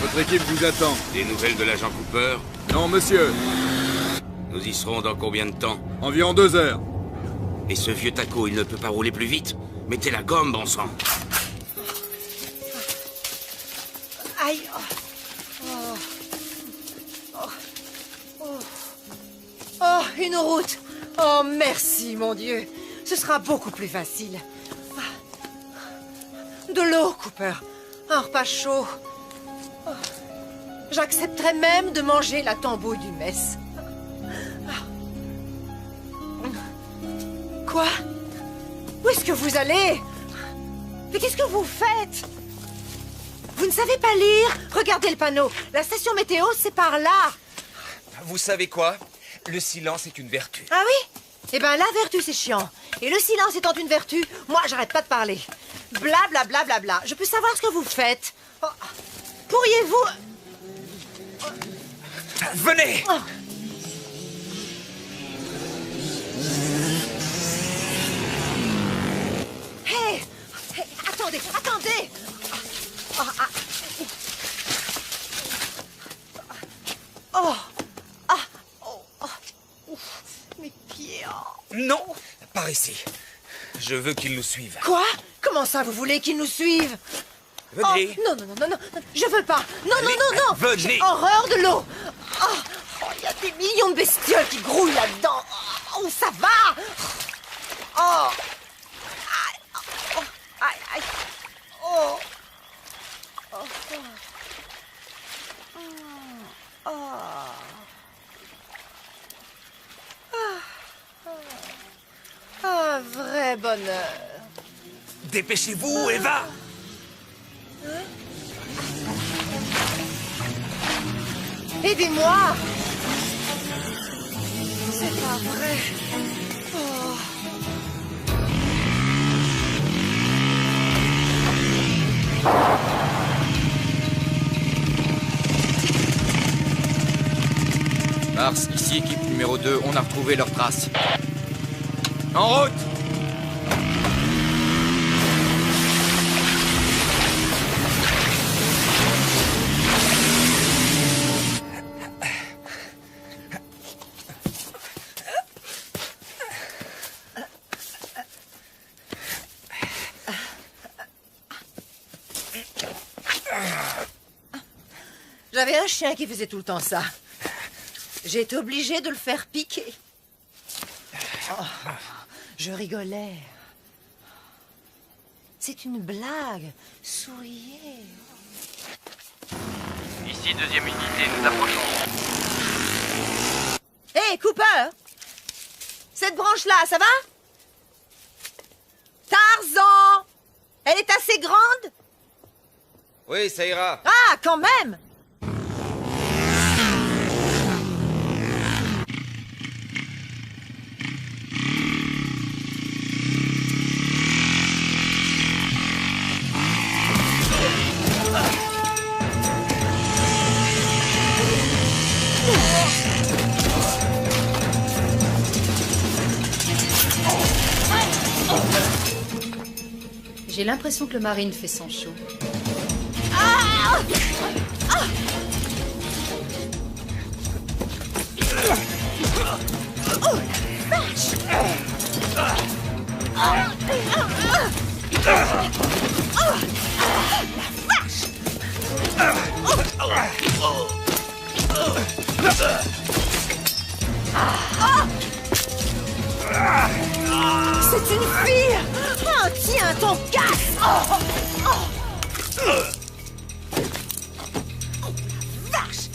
Votre équipe vous attend. Des nouvelles de l'agent Cooper? Non, monsieur. Nous y serons dans combien de temps? Environ 2 heures. Et ce vieux taco, il ne peut pas rouler plus vite? Mettez la gomme, bon sang. Aïe. une route. Oh, merci, mon Dieu. Ce sera beaucoup plus facile. De l'eau, Cooper. Un repas chaud. Oh. J'accepterais même de manger la tambouille du mess. Quoi? Où est-ce que vous allez? Mais qu'est-ce que vous faites? Vous ne savez pas lire? Regardez le panneau. La station météo, c'est par là. Vous savez quoi? Le silence est une vertu. Ah oui? Eh ben, la vertu, c'est chiant. Et le silence étant une vertu, moi, j'arrête pas de parler. Bla, bla, bla, bla, bla. Je peux savoir ce que vous faites? Oh. Pourriez-vous... Venez! Oh. Hey! Hey! Attendez! Attendez! Oh! Ah. Oh! Ah! Oh! Oh! Ouf. Mes pieds! Oh. Non! Par ici. Je veux qu'ils nous suivent. Quoi? Comment ça, vous voulez qu'ils nous suivent? Venez! Oh, non, non, non, non, non, je veux pas! Non, allez, non, non, non! venez. J'ai horreur de l'eau! Oh, il y a des millions de bestioles qui grouillent là-dedans! Oh, ça va! Oh! Aïe! Oh! Aïe! Aïe! Oh! Oh! Oh! Oh! Un vrai bonheur! Dépêchez-vous, Eva! Aidez-moi! C'est pas vrai. Oh. Mars, ici, équipe numéro 2, on a retrouvé leurs traces. En route! J'avais un chien qui faisait tout le temps ça. J'ai été obligée de le faire piquer. Oh, je rigolais. C'est une blague. Souriez. Ici, deuxième unité, nous approchons. Hé, Cooper! Cette branche-là, ça va? Tarzan! Elle est assez grande? Oui, ça ira. Ah, quand même! J'ai l'impression que le Marine fait son show. Ah! Ah! Oh, vache! C'est une fille! Oh, tiens, ton casse! Oh, vache!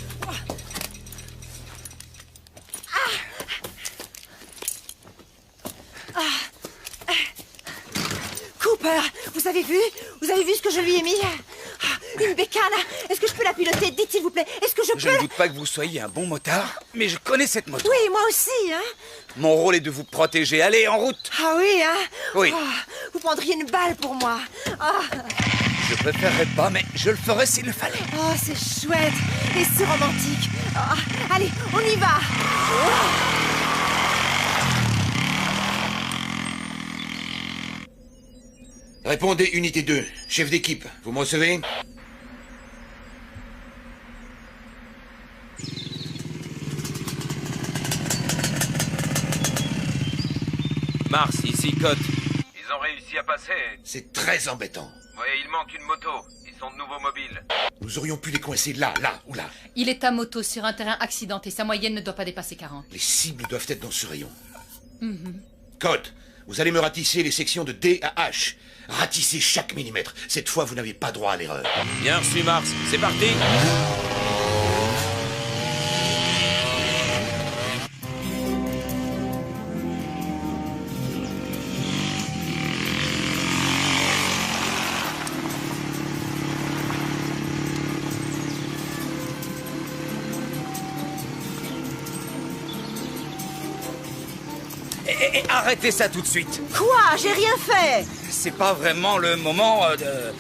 Cooper, vous avez vu? Vous avez vu ce que je lui ai mis? Une bécane! Est-ce que je peux la piloter? Dites s'il vous plaît, est-ce que je peux... Je ne doute pas que vous soyez un bon motard, mais je connais cette moto. Oui, moi aussi, hein? Mon rôle est de vous protéger. Allez, en route! Ah oui, hein? Oui. Oh, vous prendriez une balle pour moi. Ah. Je préférerais pas, mais je le ferais s'il le fallait. Oh, c'est chouette et c'est romantique. Ah, allez, on y va. Répondez, unité 2. Chef d'équipe, vous me recevez? Mars, ici, Cote. Ils ont réussi à passer. C'est très embêtant. Oui, il manque une moto. Ils Ils sont de nouveau mobiles. Nous aurions pu les coincer là ou là. Il est à moto sur un terrain accidenté. Sa moyenne ne doit pas dépasser 40. Les cibles doivent être dans ce rayon. Mhm. Code, vous allez me ratisser les sections de D à H. Ratissez chaque millimètre. Cette fois, vous n'avez pas droit à l'erreur. Bien reçu, Mars. C'est parti. Et arrêtez ça tout de suite. Quoi? J'ai rien fait. C'est pas vraiment le moment de...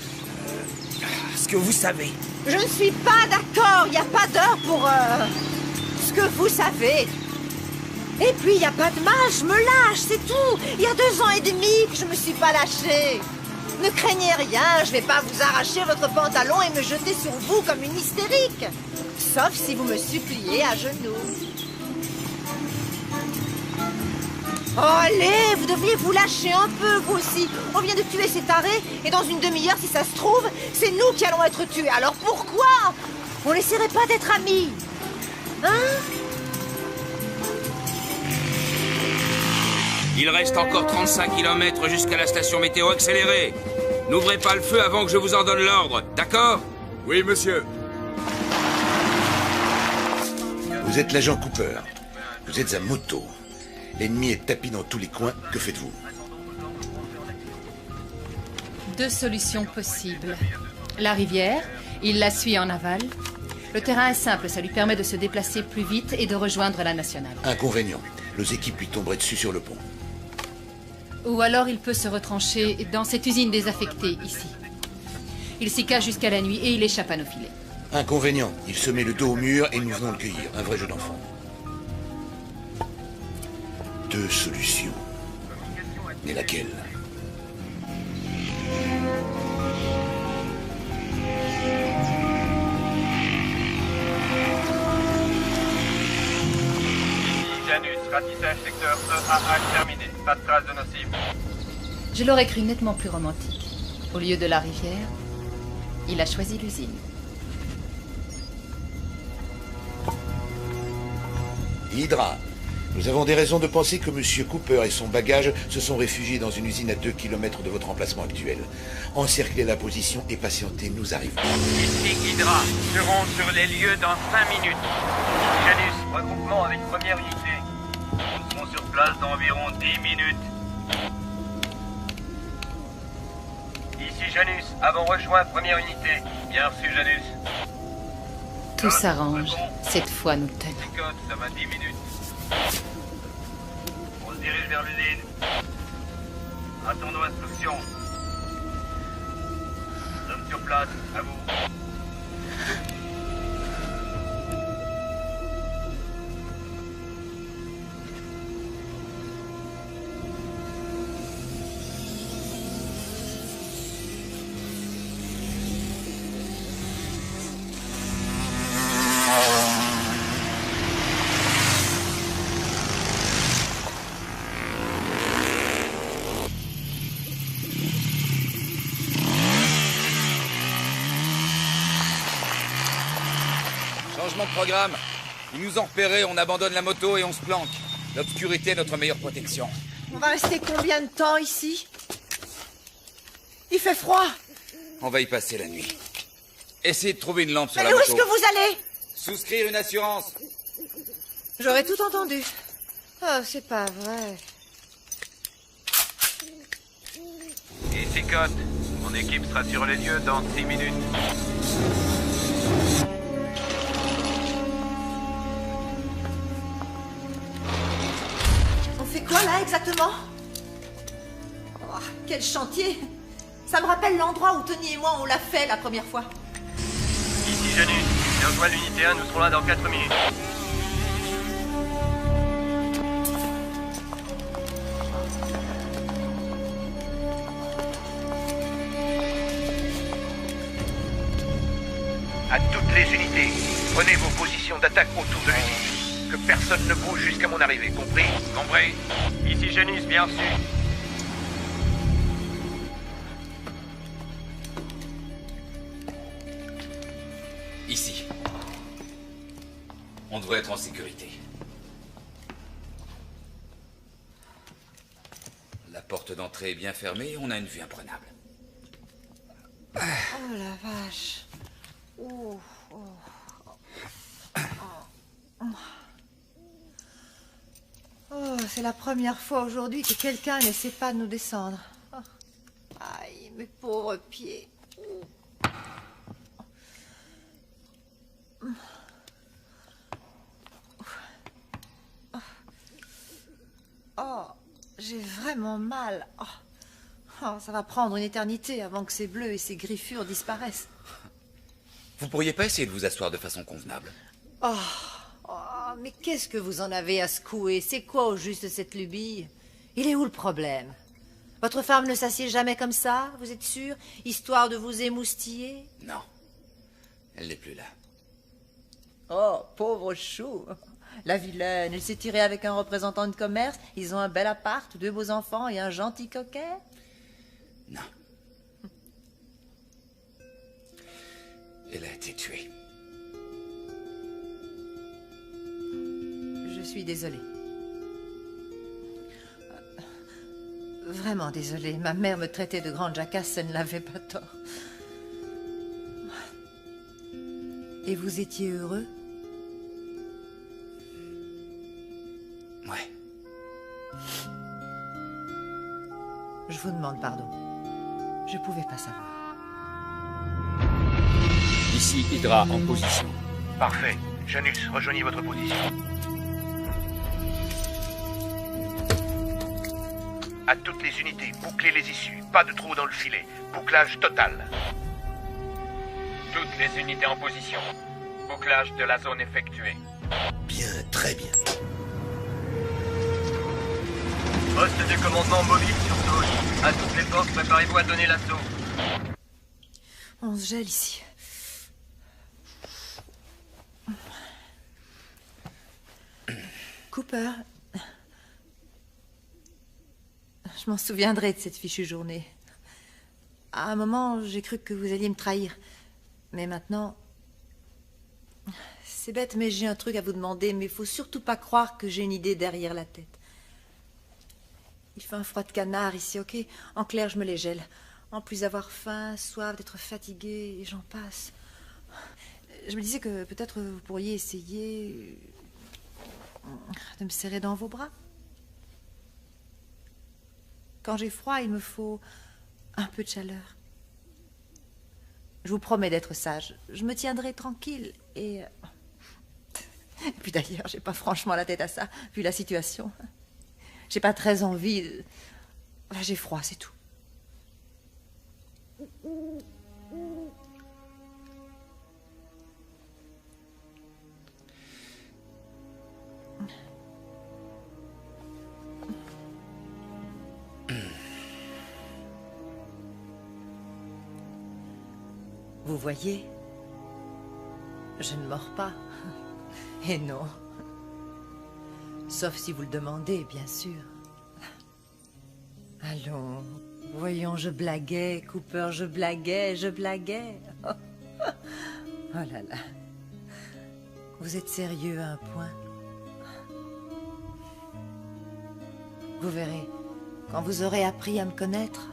ce que vous savez. Je ne suis pas d'accord. Il n'y a pas d'heure pour... ce que vous savez. Et puis, il n'y a pas de mal. Je me lâche, c'est tout. Il y a 2 ans et demi que je me suis pas lâchée. Ne craignez rien. Je vais pas vous arracher votre pantalon et me jeter sur vous comme une hystérique. Sauf si vous me suppliez à genoux. Oh, allez, vous devriez vous lâcher un peu, vous aussi. On vient de tuer ces tarés, et dans une demi-heure, si ça se trouve, c'est nous qui allons être tués. Alors pourquoi on n'essaierait pas d'être amis? Hein? Il reste encore 35 km jusqu'à la station météo accélérée. N'ouvrez pas le feu avant que je vous en donne l'ordre, d'accord? Oui, monsieur. Vous êtes l'agent Cooper. Vous êtes à moto. L'ennemi est tapis dans tous les coins. Que faites-vous? 2 solutions possibles. La rivière, il la suit en aval. Le terrain est simple, ça lui permet de se déplacer plus vite et de rejoindre la nationale. Inconvénient. Nos équipes lui tomberaient dessus sur le pont. Ou alors il peut se retrancher dans cette usine désaffectée, ici. Il s'y cache jusqu'à la nuit et il échappe à nos filets. Inconvénient. Il se met le dos au mur et nous venons le cueillir. Un vrai jeu d'enfant. 2 solutions. Mais laquelle? Janus, ratissage secteur EAH terminé. Pas de traces de nos cibles. Je l'aurais cru nettement plus romantique. Au lieu de la rivière, il a choisi l'usine. Hydra. Nous avons des raisons de penser que M. Cooper et son bagage se sont réfugiés dans une usine à 2 km de votre emplacement actuel. Encerclez la position et patientez, nous arrivons. Ici Hydra, serons sur les lieux dans 5 minutes. Janus, regroupement avec première unité. Nous serons sur place dans environ 10 minutes. Ici Janus, avons rejoint première unité. Bien reçu Janus. Tout s'arrange. Cette fois, nous tenons. Code, ça va 10 minutes. On se dirige vers l'usine. Attendons instruction. Nous sommes sur place, à vous. Changement de programme. Ils nous ont repérés, on abandonne la moto et on se planque. L'obscurité est notre meilleure protection. On va rester combien de temps ici? Il fait froid. On va y passer la nuit. Essayez de trouver une lampe sur Mais la où moto. est-ce que vous allez? Souscrire une assurance. J'aurais tout entendu. Oh, c'est pas vrai. Ici Code, mon équipe sera sur les lieux dans 6 minutes. On fait quoi là exactement? Oh, quel chantier! Ça me rappelle l'endroit où Tony et moi on l'a fait la première fois. Ici Janus, j'ai rejoint l'unité 1, nous serons là dans 4 minutes. À toutes les unités, prenez vos positions d'attaque autour de l'usine. Que personne ne bouge jusqu'à mon arrivée, compris? Compris. Ici Janus, bien reçu. On devrait être en sécurité. La porte d'entrée est bien fermée et on a une vue imprenable. Oh la vache. Oh, oh. Oh, c'est la première fois aujourd'hui que quelqu'un n'essaie pas de nous descendre. Oh. Aïe, mes pauvres pieds. Oh, j'ai vraiment mal. Oh. Oh, ça va prendre une éternité avant que ces bleus et ces griffures disparaissent. Vous pourriez pas essayer de vous asseoir de façon convenable? Oh, oh, mais qu'est-ce que vous en avez à secouer? C'est quoi au juste cette lubie? Il est où le problème? Votre femme ne s'assied jamais comme ça, vous êtes sûr? Histoire de vous émoustiller? Non, elle n'est plus là. Oh, pauvre chou. La vilaine, elle s'est tirée avec un représentant de commerce. Ils ont un bel appart, 2 beaux enfants et un gentil coquet. Non. Elle a été tuée. Je suis désolée. Vraiment désolée. Ma mère me traitait de grande jacasse, elle ne l'avait pas tort. Et vous étiez heureux? Ouais. Je vous demande pardon. Je pouvais pas savoir. Ici Hydra en position. Parfait. Janus, rejoignez votre position. À toutes les unités, bouclez les issues. Pas de trou dans le filet. Bouclage total. Toutes les unités en position. Bouclage de la zone effectué. Bien, très bien. Poste de commandement mobile sur zone. À toutes les forces, préparez-vous à donner l'assaut. On se gèle ici. Cooper, je m'en souviendrai de cette fichue journée. À un moment, j'ai cru que vous alliez me trahir. Mais maintenant... C'est bête, mais j'ai un truc à vous demander, mais il faut surtout pas croire que j'ai une idée derrière la tête. Il fait un froid de canard ici, ok? En clair, je me les gèle. En plus d'avoir faim, soif, d'être fatiguée, et j'en passe. Je me disais que peut-être vous pourriez essayer de me serrer dans vos bras. Quand j'ai froid, il me faut un peu de chaleur. Je vous promets d'être sage. Je me tiendrai tranquille et puis d'ailleurs, j'ai pas franchement la tête à ça, vu la situation. J'ai pas très envie de... J'ai froid, c'est tout. Vous voyez, je ne mords pas. Et non. Sauf si vous le demandez, bien sûr. Allons, voyons, je blaguais, Cooper, je blaguais. Oh là là. Vous êtes sérieux à un point. Vous verrez, quand vous aurez appris à me connaître,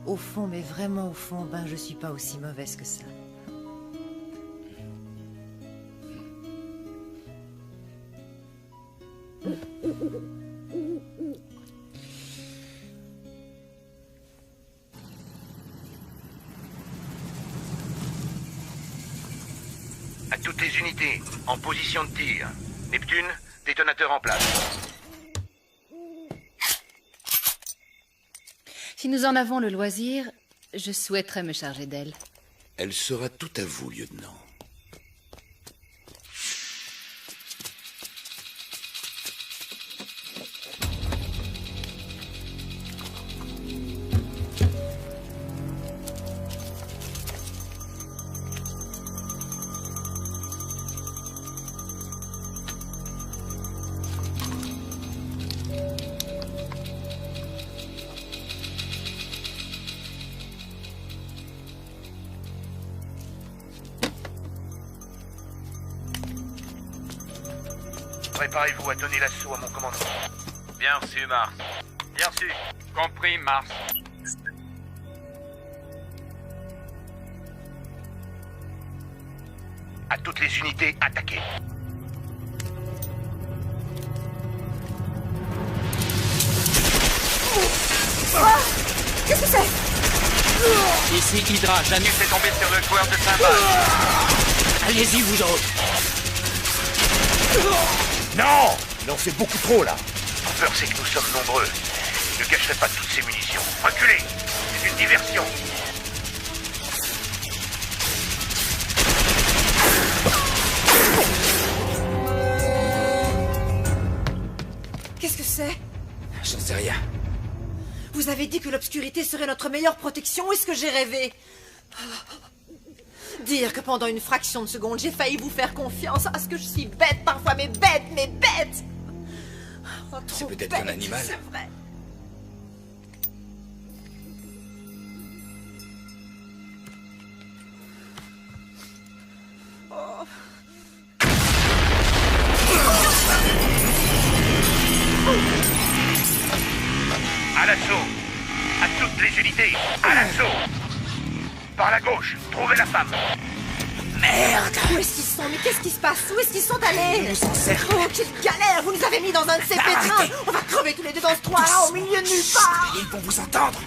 au fond, mais vraiment au fond, ben je suis pas aussi mauvaise que ça. À toutes les unités, en position de tir. Neptune, détonateur en place. Si nous en avons le loisir, je souhaiterais me charger d'elle. Elle sera tout à vous, lieutenant. Préparez-vous à donner l'assaut à mon commandement. Bien reçu, Mars. Bien reçu. Compris, Mars. À toutes les unités, attaquez. Qu'est-ce que c'est? Ici Hydra, Janus est tombé sur le joueur de cymbales. Allez-y, vous autres. Non! Il en fait beaucoup trop, là. La peur, c'est que nous sommes nombreux. Je ne gâcherai pas toutes ces munitions. Reculez! C'est une diversion. Qu'est-ce que c'est? J'en sais rien. Vous avez dit que l'obscurité serait notre meilleure protection. Est-ce que j'ai rêvé? Dire que pendant une fraction de seconde, j'ai failli vous faire confiance. Ah, ce que je suis bête parfois, mais bête, mais bête! Oh, C'est peut-être un animal. C'est vrai. Oh. À l'assaut! À toutes les unités! À l'assaut! Par la gauche, trouvez la femme! Merde! Où est-ce qu'ils sont? Mais qu'est-ce qui se passe? Où est-ce qu'ils sont allés? Ils nous encerclent. Oh, quelle galère! Vous nous avez mis dans un de ces pétrins! On va crever tous les deux dans ce trou-là, au milieu de nulle part! Ils vont vous entendre.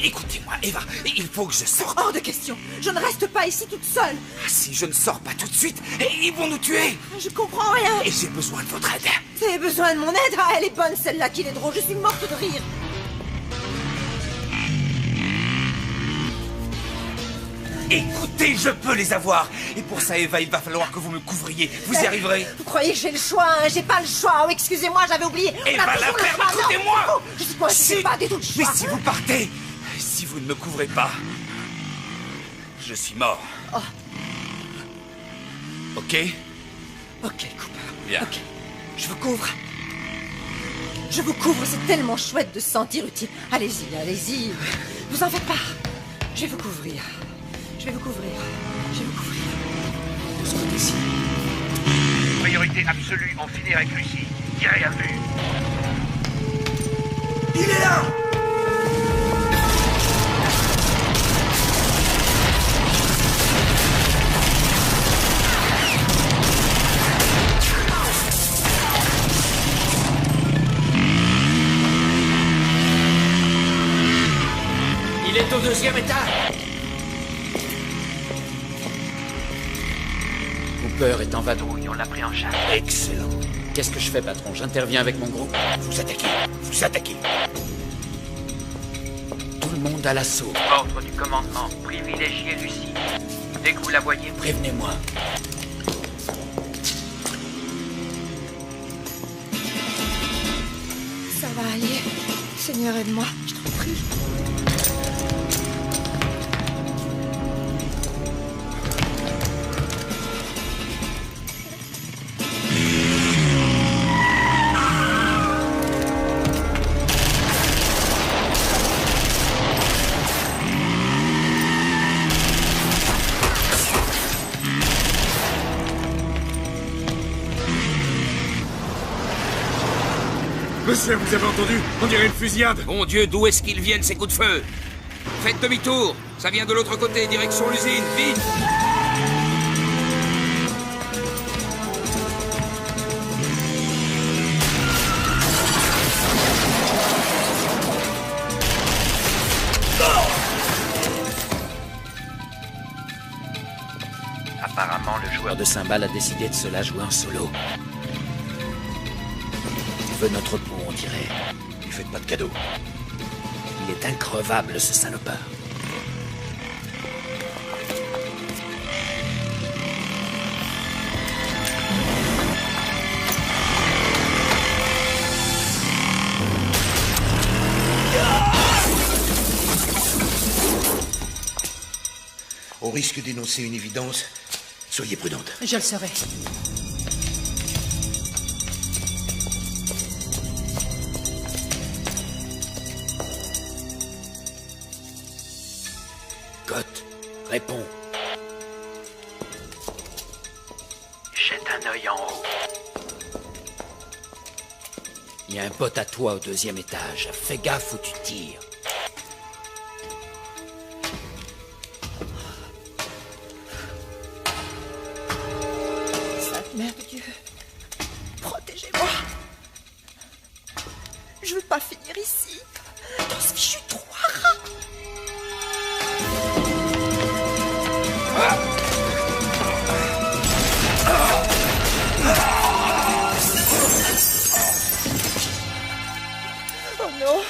Écoutez-moi, Eva, il faut que je sorte. Hors de question! Je ne reste pas ici toute seule! Si je ne sors pas tout de suite, ils vont nous tuer. Je comprends rien! Et j'ai besoin de votre aide. Vous avez besoin de mon aide? Ah, elle est bonne celle-là, qu'il est drôle, je suis morte de rire! Écoutez, je peux les avoir. Et pour ça, Eva, il va falloir que vous me couvriez. Vous y arriverez. Vous croyez que j'ai le choix, hein? J'ai pas le choix! Oh, excusez-moi, j'avais oublié! Eva, la ferme, écoutez-moi! Oh, je suis coincée, pas du tout le choix! Mais si vous partez, si vous ne me couvrez pas, je suis mort. Oh. Ok? Ok, Cooper. Bien. Ok. Je vous couvre. Je vous couvre, c'est tellement chouette de se sentir utile. Allez-y, allez-y. Vous en faites pas. Je vais vous couvrir. Je vais vous couvrir. Je vais vous couvrir. De ce côté-ci. Priorité absolue, en finir avec Lucie. Tirez à vue. Il est là! Il est au 2e étage. Cooper est en vadrouille, on l'a pris en charge. Excellent. Qu'est-ce que je fais, patron? J'interviens avec mon groupe. Vous attaquez. Vous attaquez. Tout le monde à l'assaut. Ordre du commandement. Privilégiez Lucie. Dès que vous la voyez, prévenez-moi. Ça va aller. Seigneur, aide-moi. Je t'en prie. Monsieur, vous avez entendu? On dirait une fusillade. Mon Dieu, d'où est-ce qu'ils viennent, ces coups de feu? Faites demi-tour. Ça vient de l'autre côté, direction l'usine. Vite! Apparemment, le joueur de cymbales a décidé de se la jouer en solo. Il veut notre peau, on dirait. Lui faites pas de cadeau. Il est increvable, ce salopard. Au risque d'énoncer une évidence, soyez prudente. Je le serai. Scott, réponds. Jet jette un œil en haut. Il y a un pote à toi au 2e étage. Fais gaffe où tu tires. Sainte Mère de Dieu, protégez-moi. Je veux pas finir ici, dans ce fichu trou à rats. Oh non!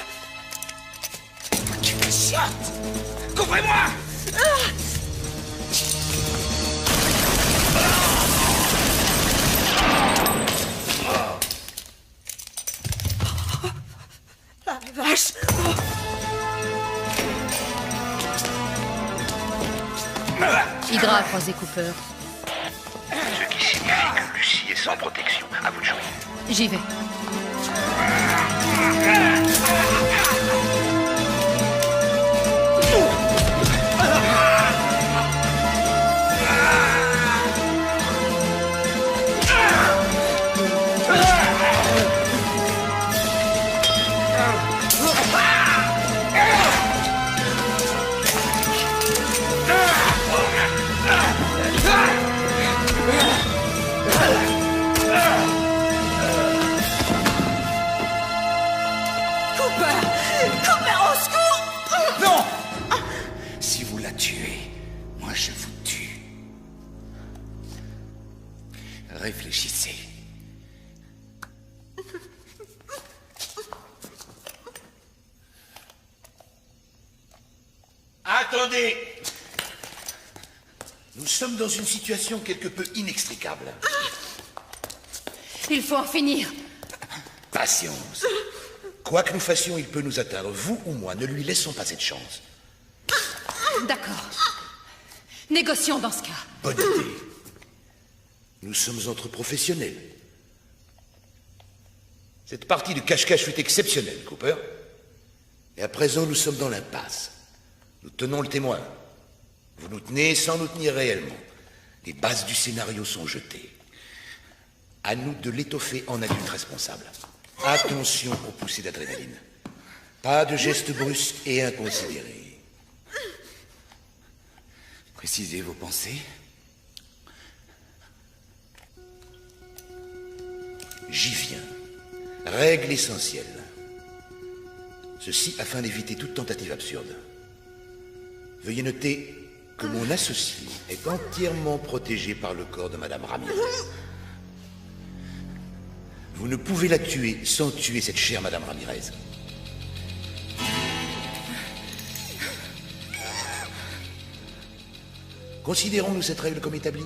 Tu me chiottes! Couvrez-moi! La vache! Hydra a croisé Cooper. Ce qui signifie que Lucie est sans protection. À vous de jouer. J'y vais. Si vous la tuez, moi je vous tue. Réfléchissez. Attendez! Nous sommes dans une situation quelque peu inextricable. Il faut en finir. Patience. Quoi que nous fassions, il peut nous atteindre. Vous ou moi, ne lui laissons pas cette chance. D'accord. Négocions dans ce cas. Bonne idée. Nous sommes entre professionnels. Cette partie de cache-cache fut exceptionnelle, Cooper. Et à présent, nous sommes dans l'impasse. Nous tenons le témoin. Vous nous tenez sans nous tenir réellement. Les bases du scénario sont jetées. À nous de l'étoffer en adulte responsable. Attention aux poussées d'adrénaline. Pas de gestes brusques et inconsidérés. Précisez vos pensées. J'y viens. Règle essentielle. Ceci afin d'éviter toute tentative absurde. Veuillez noter que mon associé est entièrement protégé par le corps de Madame Ramirez. Vous ne pouvez la tuer sans tuer cette chère Madame Ramirez. Considérons-nous cette règle comme établie?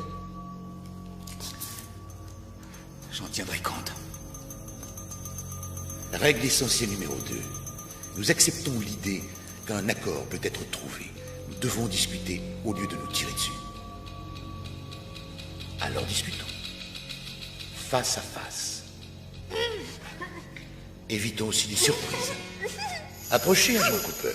J'en tiendrai compte. Règle essentielle numéro 2. Nous acceptons l'idée qu'un accord peut être trouvé. Nous devons discuter au lieu de nous tirer dessus. Alors discutons. Face à face. Évitons aussi les surprises. Approchez, agent Cooper.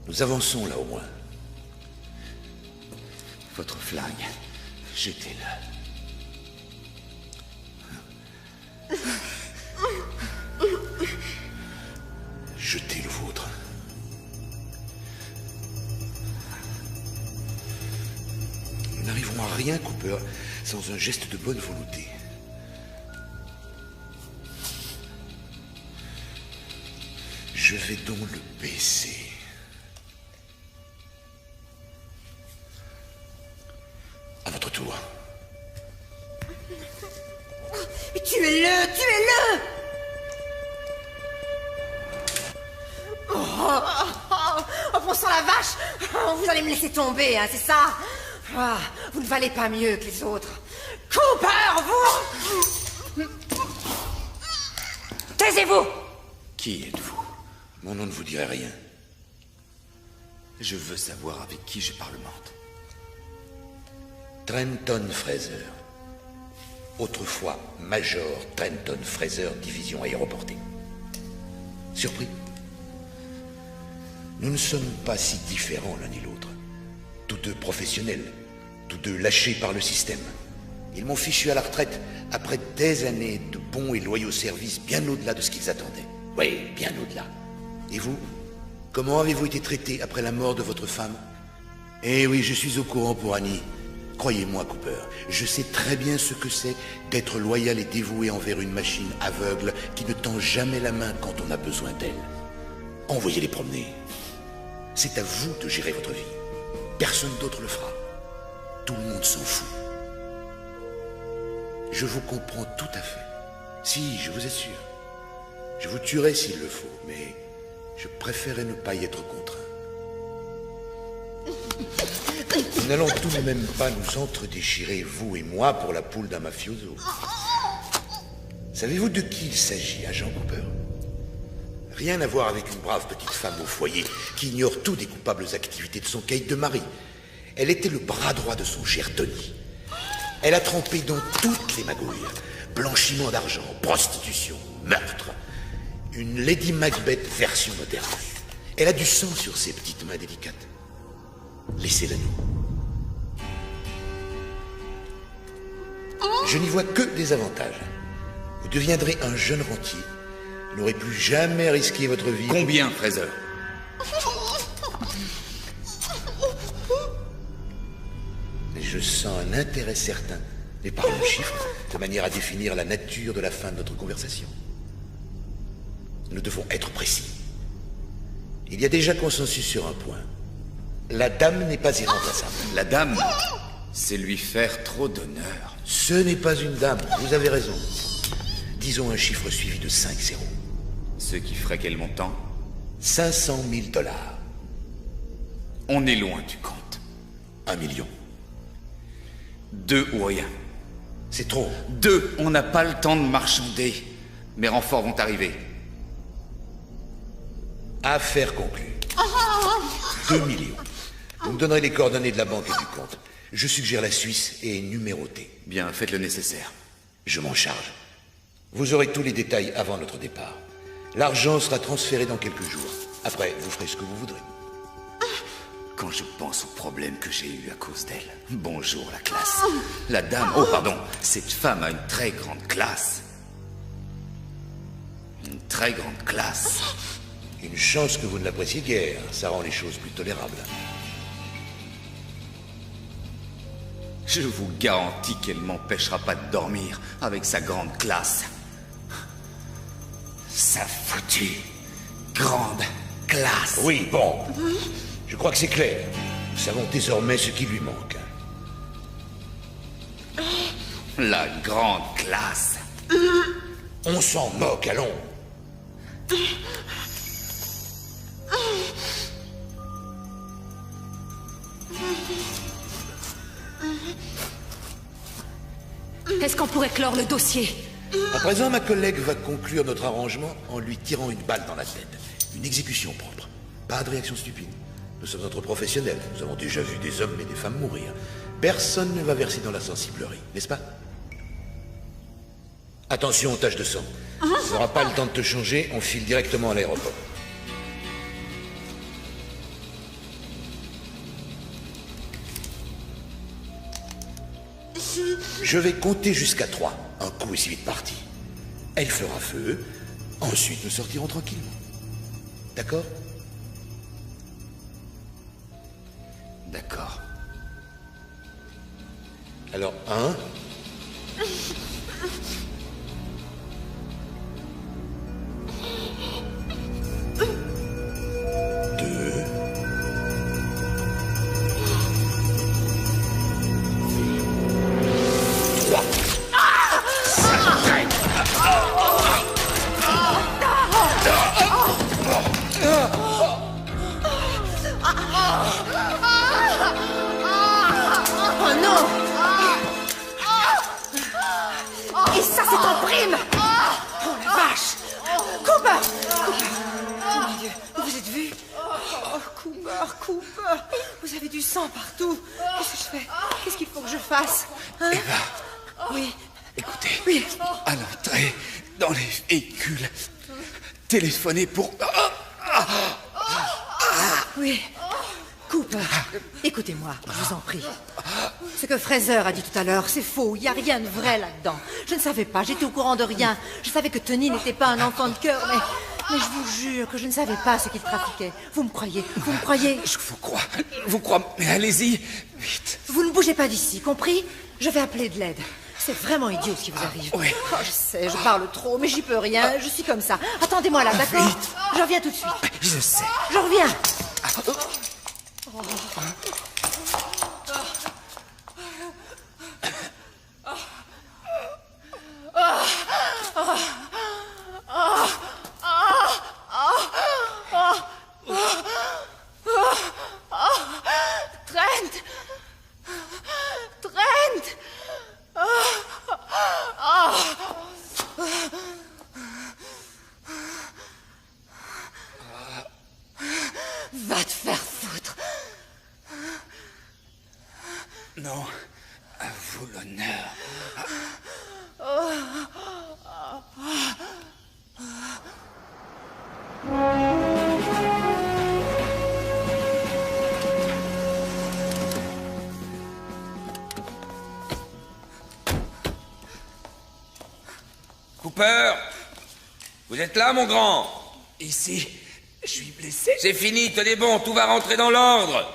Nous avançons là au moins. Votre flingue, jetez-le. Jetez le vôtre. Nous n'arriverons à rien, Cooper, sans un geste de bonne volonté. Je vais donc le baisser. À votre tour. Tuez-le, tuez-le! Oh, bon sang la vache! Vous allez me laisser tomber, hein, c'est ça? Vous ne valez pas mieux que les autres. Cooper, vous! Taisez-vous! Qui êtes-vous? Mon nom ne vous dirait rien. Je veux savoir avec qui je parlemente. Trenton Fraser. Autrefois Major Trenton Fraser, division aéroportée. Surpris? Nous ne sommes pas si différents l'un et l'autre. Tous deux professionnels, tous deux lâchés par le système. Ils m'ont fichu à la retraite après des années de bons et loyaux services bien au-delà de ce qu'ils attendaient. Oui, bien au-delà. Et vous? Comment avez-vous été traité après la mort de votre femme? Eh oui, je suis au courant pour Annie. Croyez-moi, Cooper, je sais très bien ce que c'est d'être loyal et dévoué envers une machine aveugle qui ne tend jamais la main quand on a besoin d'elle. Envoyez-les promener. C'est à vous de gérer votre vie. Personne d'autre le fera. Tout le monde s'en fout. Je vous comprends tout à fait. Si, je vous assure. Je vous tuerai s'il le faut, mais je préférerais ne pas y être contraint. Nous n'allons tout de même pas nous entre-déchirer, vous et moi, pour la poule d'un mafioso. Savez-vous de qui il s'agit, agent Cooper? Rien à voir avec une brave petite femme au foyer qui ignore tout des coupables activités de son caïd de mari. Elle était le bras droit de son cher Tony. Elle a trempé dans toutes les magouilles. Blanchiment d'argent, prostitution, meurtre. Une Lady Macbeth version moderne. Elle a du sang sur ses petites mains délicates. Laissez-la nous. Je n'y vois que des avantages. Vous deviendrez un jeune rentier. Vous n'aurez plus jamais risqué votre vie. Combien, Fraser? Je sens un intérêt certain. Mais parlons chiffres, de manière à définir la nature de la fin de notre conversation. Nous devons être précis. Il y a déjà consensus sur un point. La dame n'est pas irremplaçable. La dame, c'est lui faire trop d'honneur. Ce n'est pas une dame, vous avez raison. Disons un chiffre suivi de 5 zéros. Ce qui ferait quel montant? 500 000 $. On est loin du compte. 1 million. 2 ou rien. C'est trop. 2, on n'a pas le temps de marchander. Mes renforts vont arriver. Affaire conclue. 2 millions. Vous me donnerez les coordonnées de la banque et du compte. Je suggère la Suisse et numérotée. Bien, faites le nécessaire. Je m'en charge. Vous aurez tous les détails avant notre départ. L'argent sera transféré dans quelques jours. Après, vous ferez ce que vous voudrez. Quand je pense aux problèmes que j'ai eus à cause d'elle. Bonjour, la classe. La dame... Oh, pardon. Cette femme a une très grande classe. Une très grande classe. Une chance que vous ne l'appréciez guère. Ça rend les choses plus tolérables. Je vous garantis qu'elle m'empêchera pas de dormir avec sa grande classe. Sa foutue grande classe. Oui, bon. Je crois que c'est clair. Nous savons désormais ce qui lui manque. La grande classe. On s'en moque, allons. Est-ce qu'on pourrait clore le dossier? À présent, ma collègue va conclure notre arrangement en lui tirant une balle dans la tête. Une exécution propre. Pas de réaction stupide. Nous sommes entre professionnels. Nous avons déjà vu des hommes et des femmes mourir. Personne ne va verser dans la sensiblerie, n'est-ce pas? Attention aux taches de sang. Tu n'auras pas le temps de te changer, on file directement à l'aéroport. Je vais compter jusqu'à 3. Un coup est si vite parti. Elle fera feu. Ensuite, nous sortirons tranquillement. D'accord? D'accord. Alors, 1... Cooper! Oh mon Dieu, vous êtes vu? Oh, Cooper, vous avez du sang partout. Qu'est-ce que je fais? Qu'est-ce qu'il faut que je fasse? Hein? Eva, oui. Écoutez, oui. À l'entrée, dans les véhicules, téléphonez pour... Oui. Cooper, écoutez-moi, je vous en prie. Ce que Fraser a dit tout à l'heure, c'est faux. Il n'y a rien de vrai là-dedans. Je ne savais pas, j'étais au courant de rien. Je savais que Tony n'était pas un enfant de cœur, mais je vous jure que je ne savais pas ce qu'il trafiquait. Vous me croyez? Vous me croyez? Je vous crois, mais allez-y, vite. Vous ne bougez pas d'ici, compris? Je vais appeler de l'aide. C'est vraiment idiot ce qui vous arrive. Oui. Oh, je sais, je parle trop, mais j'y peux rien. Je suis comme ça. Attendez-moi là, d'accord? Vite. Je reviens tout de suite. Je sais. Je reviens. Va te faire foutre. Non, à vous l'honneur. Cooper, vous êtes là, mon grand? Ici, je suis blessé. C'est fini, tenez bon, tout va rentrer dans l'ordre.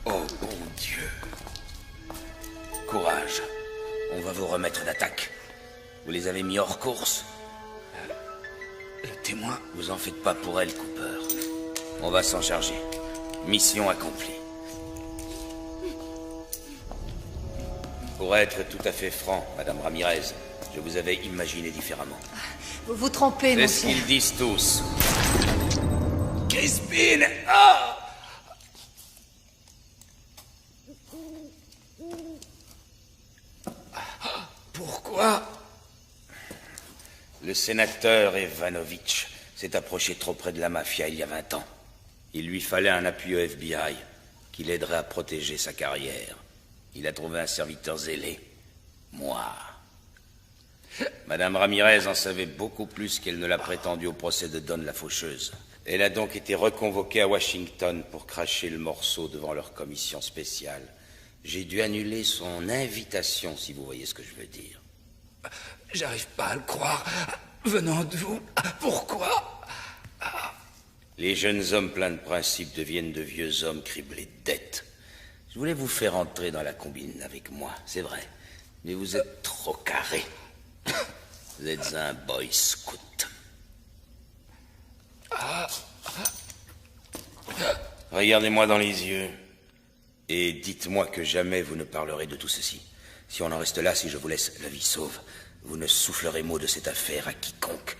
Oh, bon Dieu. Courage. On va vous remettre d'attaque. Vous les avez mis hors course. Le témoin... Vous en faites pas pour elle, Cooper. On va s'en charger. Mission accomplie. Pour être tout à fait franc, Madame Ramirez, je vous avais imaginé différemment. Vous vous trompez, C'est mon ce cher. qu'ils disent tous. Crispin! Ah! Pourquoi? Le sénateur Evanovitch s'est approché trop près de la mafia il y a 20 ans. Il lui fallait un appui au FBI qui l'aiderait à protéger sa carrière. Il a trouvé un serviteur zélé. Moi. Madame Ramirez en savait beaucoup plus qu'elle ne l'a prétendu au procès de Dawn la faucheuse. Elle a donc été reconvoquée à Washington pour cracher le morceau devant leur commission spéciale. J'ai dû annuler son invitation, si vous voyez ce que je veux dire. J'arrive pas à le croire. Venant de vous, pourquoi? Les jeunes hommes pleins de principes deviennent de vieux hommes criblés de dettes. Je voulais vous faire entrer dans la combine avec moi, c'est vrai. Mais vous êtes trop carré. Vous êtes un boy scout. Regardez-moi dans les yeux. Et dites-moi que jamais vous ne parlerez de tout ceci. Si on en reste là, si je vous laisse la vie sauve, vous ne soufflerez mot de cette affaire à quiconque.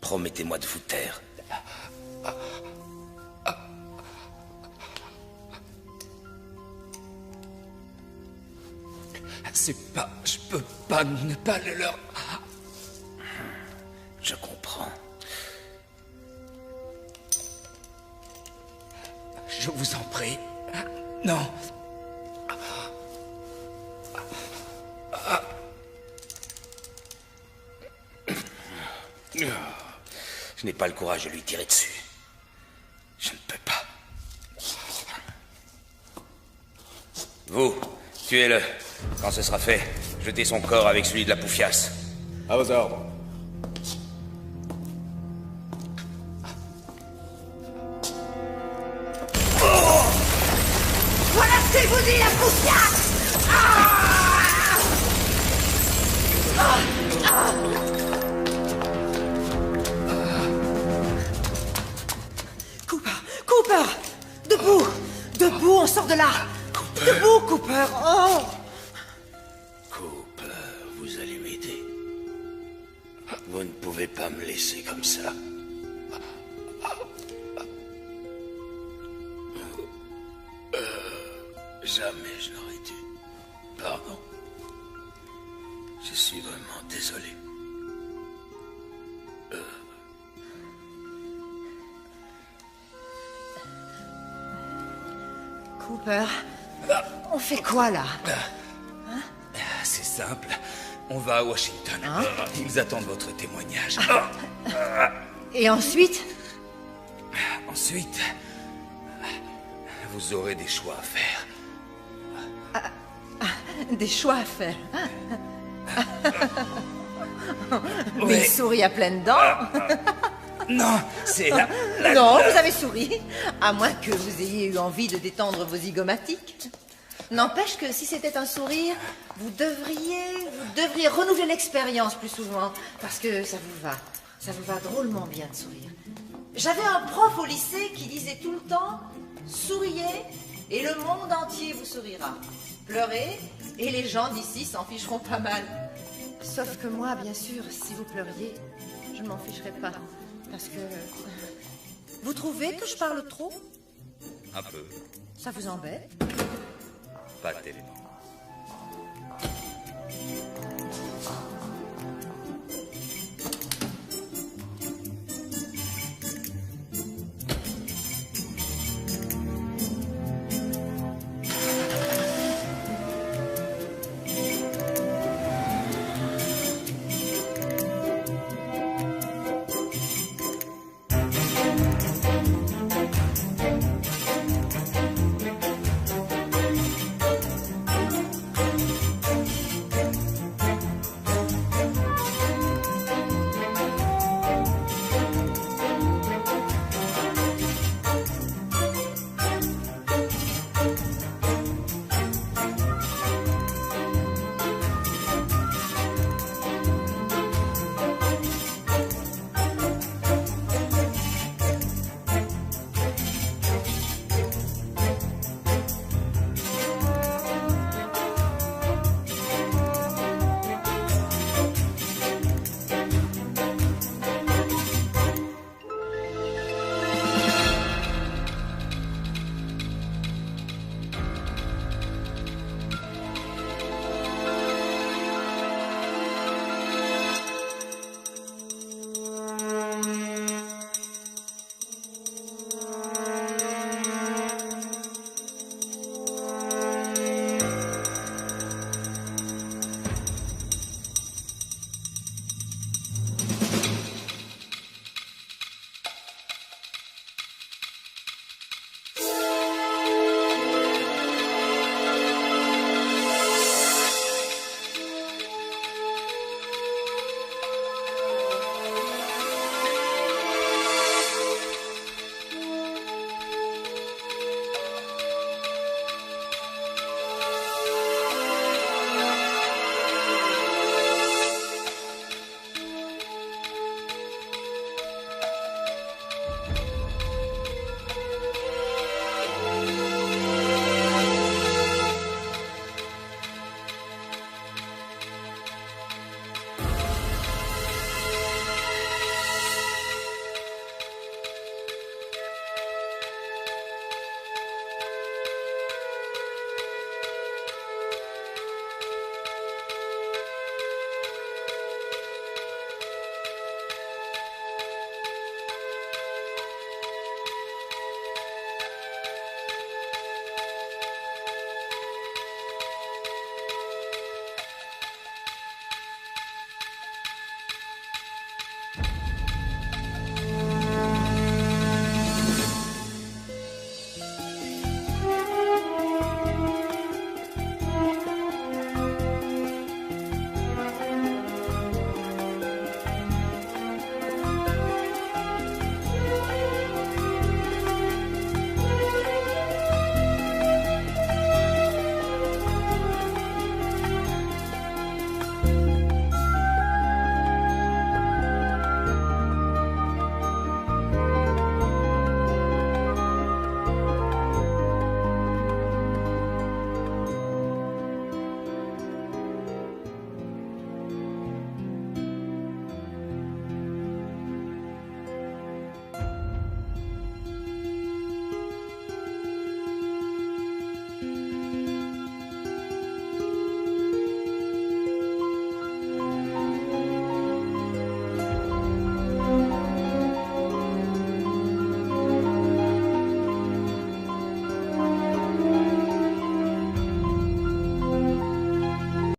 Promettez-moi de vous taire. C'est pas... Je peux pas ne pas le leur... Je comprends. Je vous en prie. Non. Je n'ai pas le courage de lui tirer dessus. Je ne peux pas. Vous, tuez-le. Quand ce sera fait, jetez son corps avec celui de la poufiasse. À vos ordres. Voilà ce que vous dit la poufiasse! Cooper! Debout! Debout, on sort de là! Debout, Cooper! Oh! Cooper, vous allez m'aider. Vous ne pouvez pas me laisser comme ça. Jamais je n'aurais dû. Pardon. Je suis vraiment désolé. Cooper, on fait quoi là? C'est simple. On va à Washington. Ils attendent votre témoignage. Et ensuite? Ensuite, vous aurez des choix à faire. Des choix à faire. Mais il sourit à pleines dents. Non, c'est la... Non, vous avez souri. À moins que vous ayez eu envie de détendre vos zygomatiques. N'empêche que si c'était un sourire, vous devriez renouveler l'expérience plus souvent. Parce que ça vous va. Ça vous va drôlement bien de sourire. J'avais un prof au lycée qui disait tout le temps « Souriez et le monde entier vous sourira. Pleurez et les gens d'ici s'en ficheront pas mal. » Sauf que moi, bien sûr, si vous pleuriez, je ne m'en ficherais pas. Parce que... Vous trouvez que je parle trop? Un peu. Ça vous embête? Pas tellement.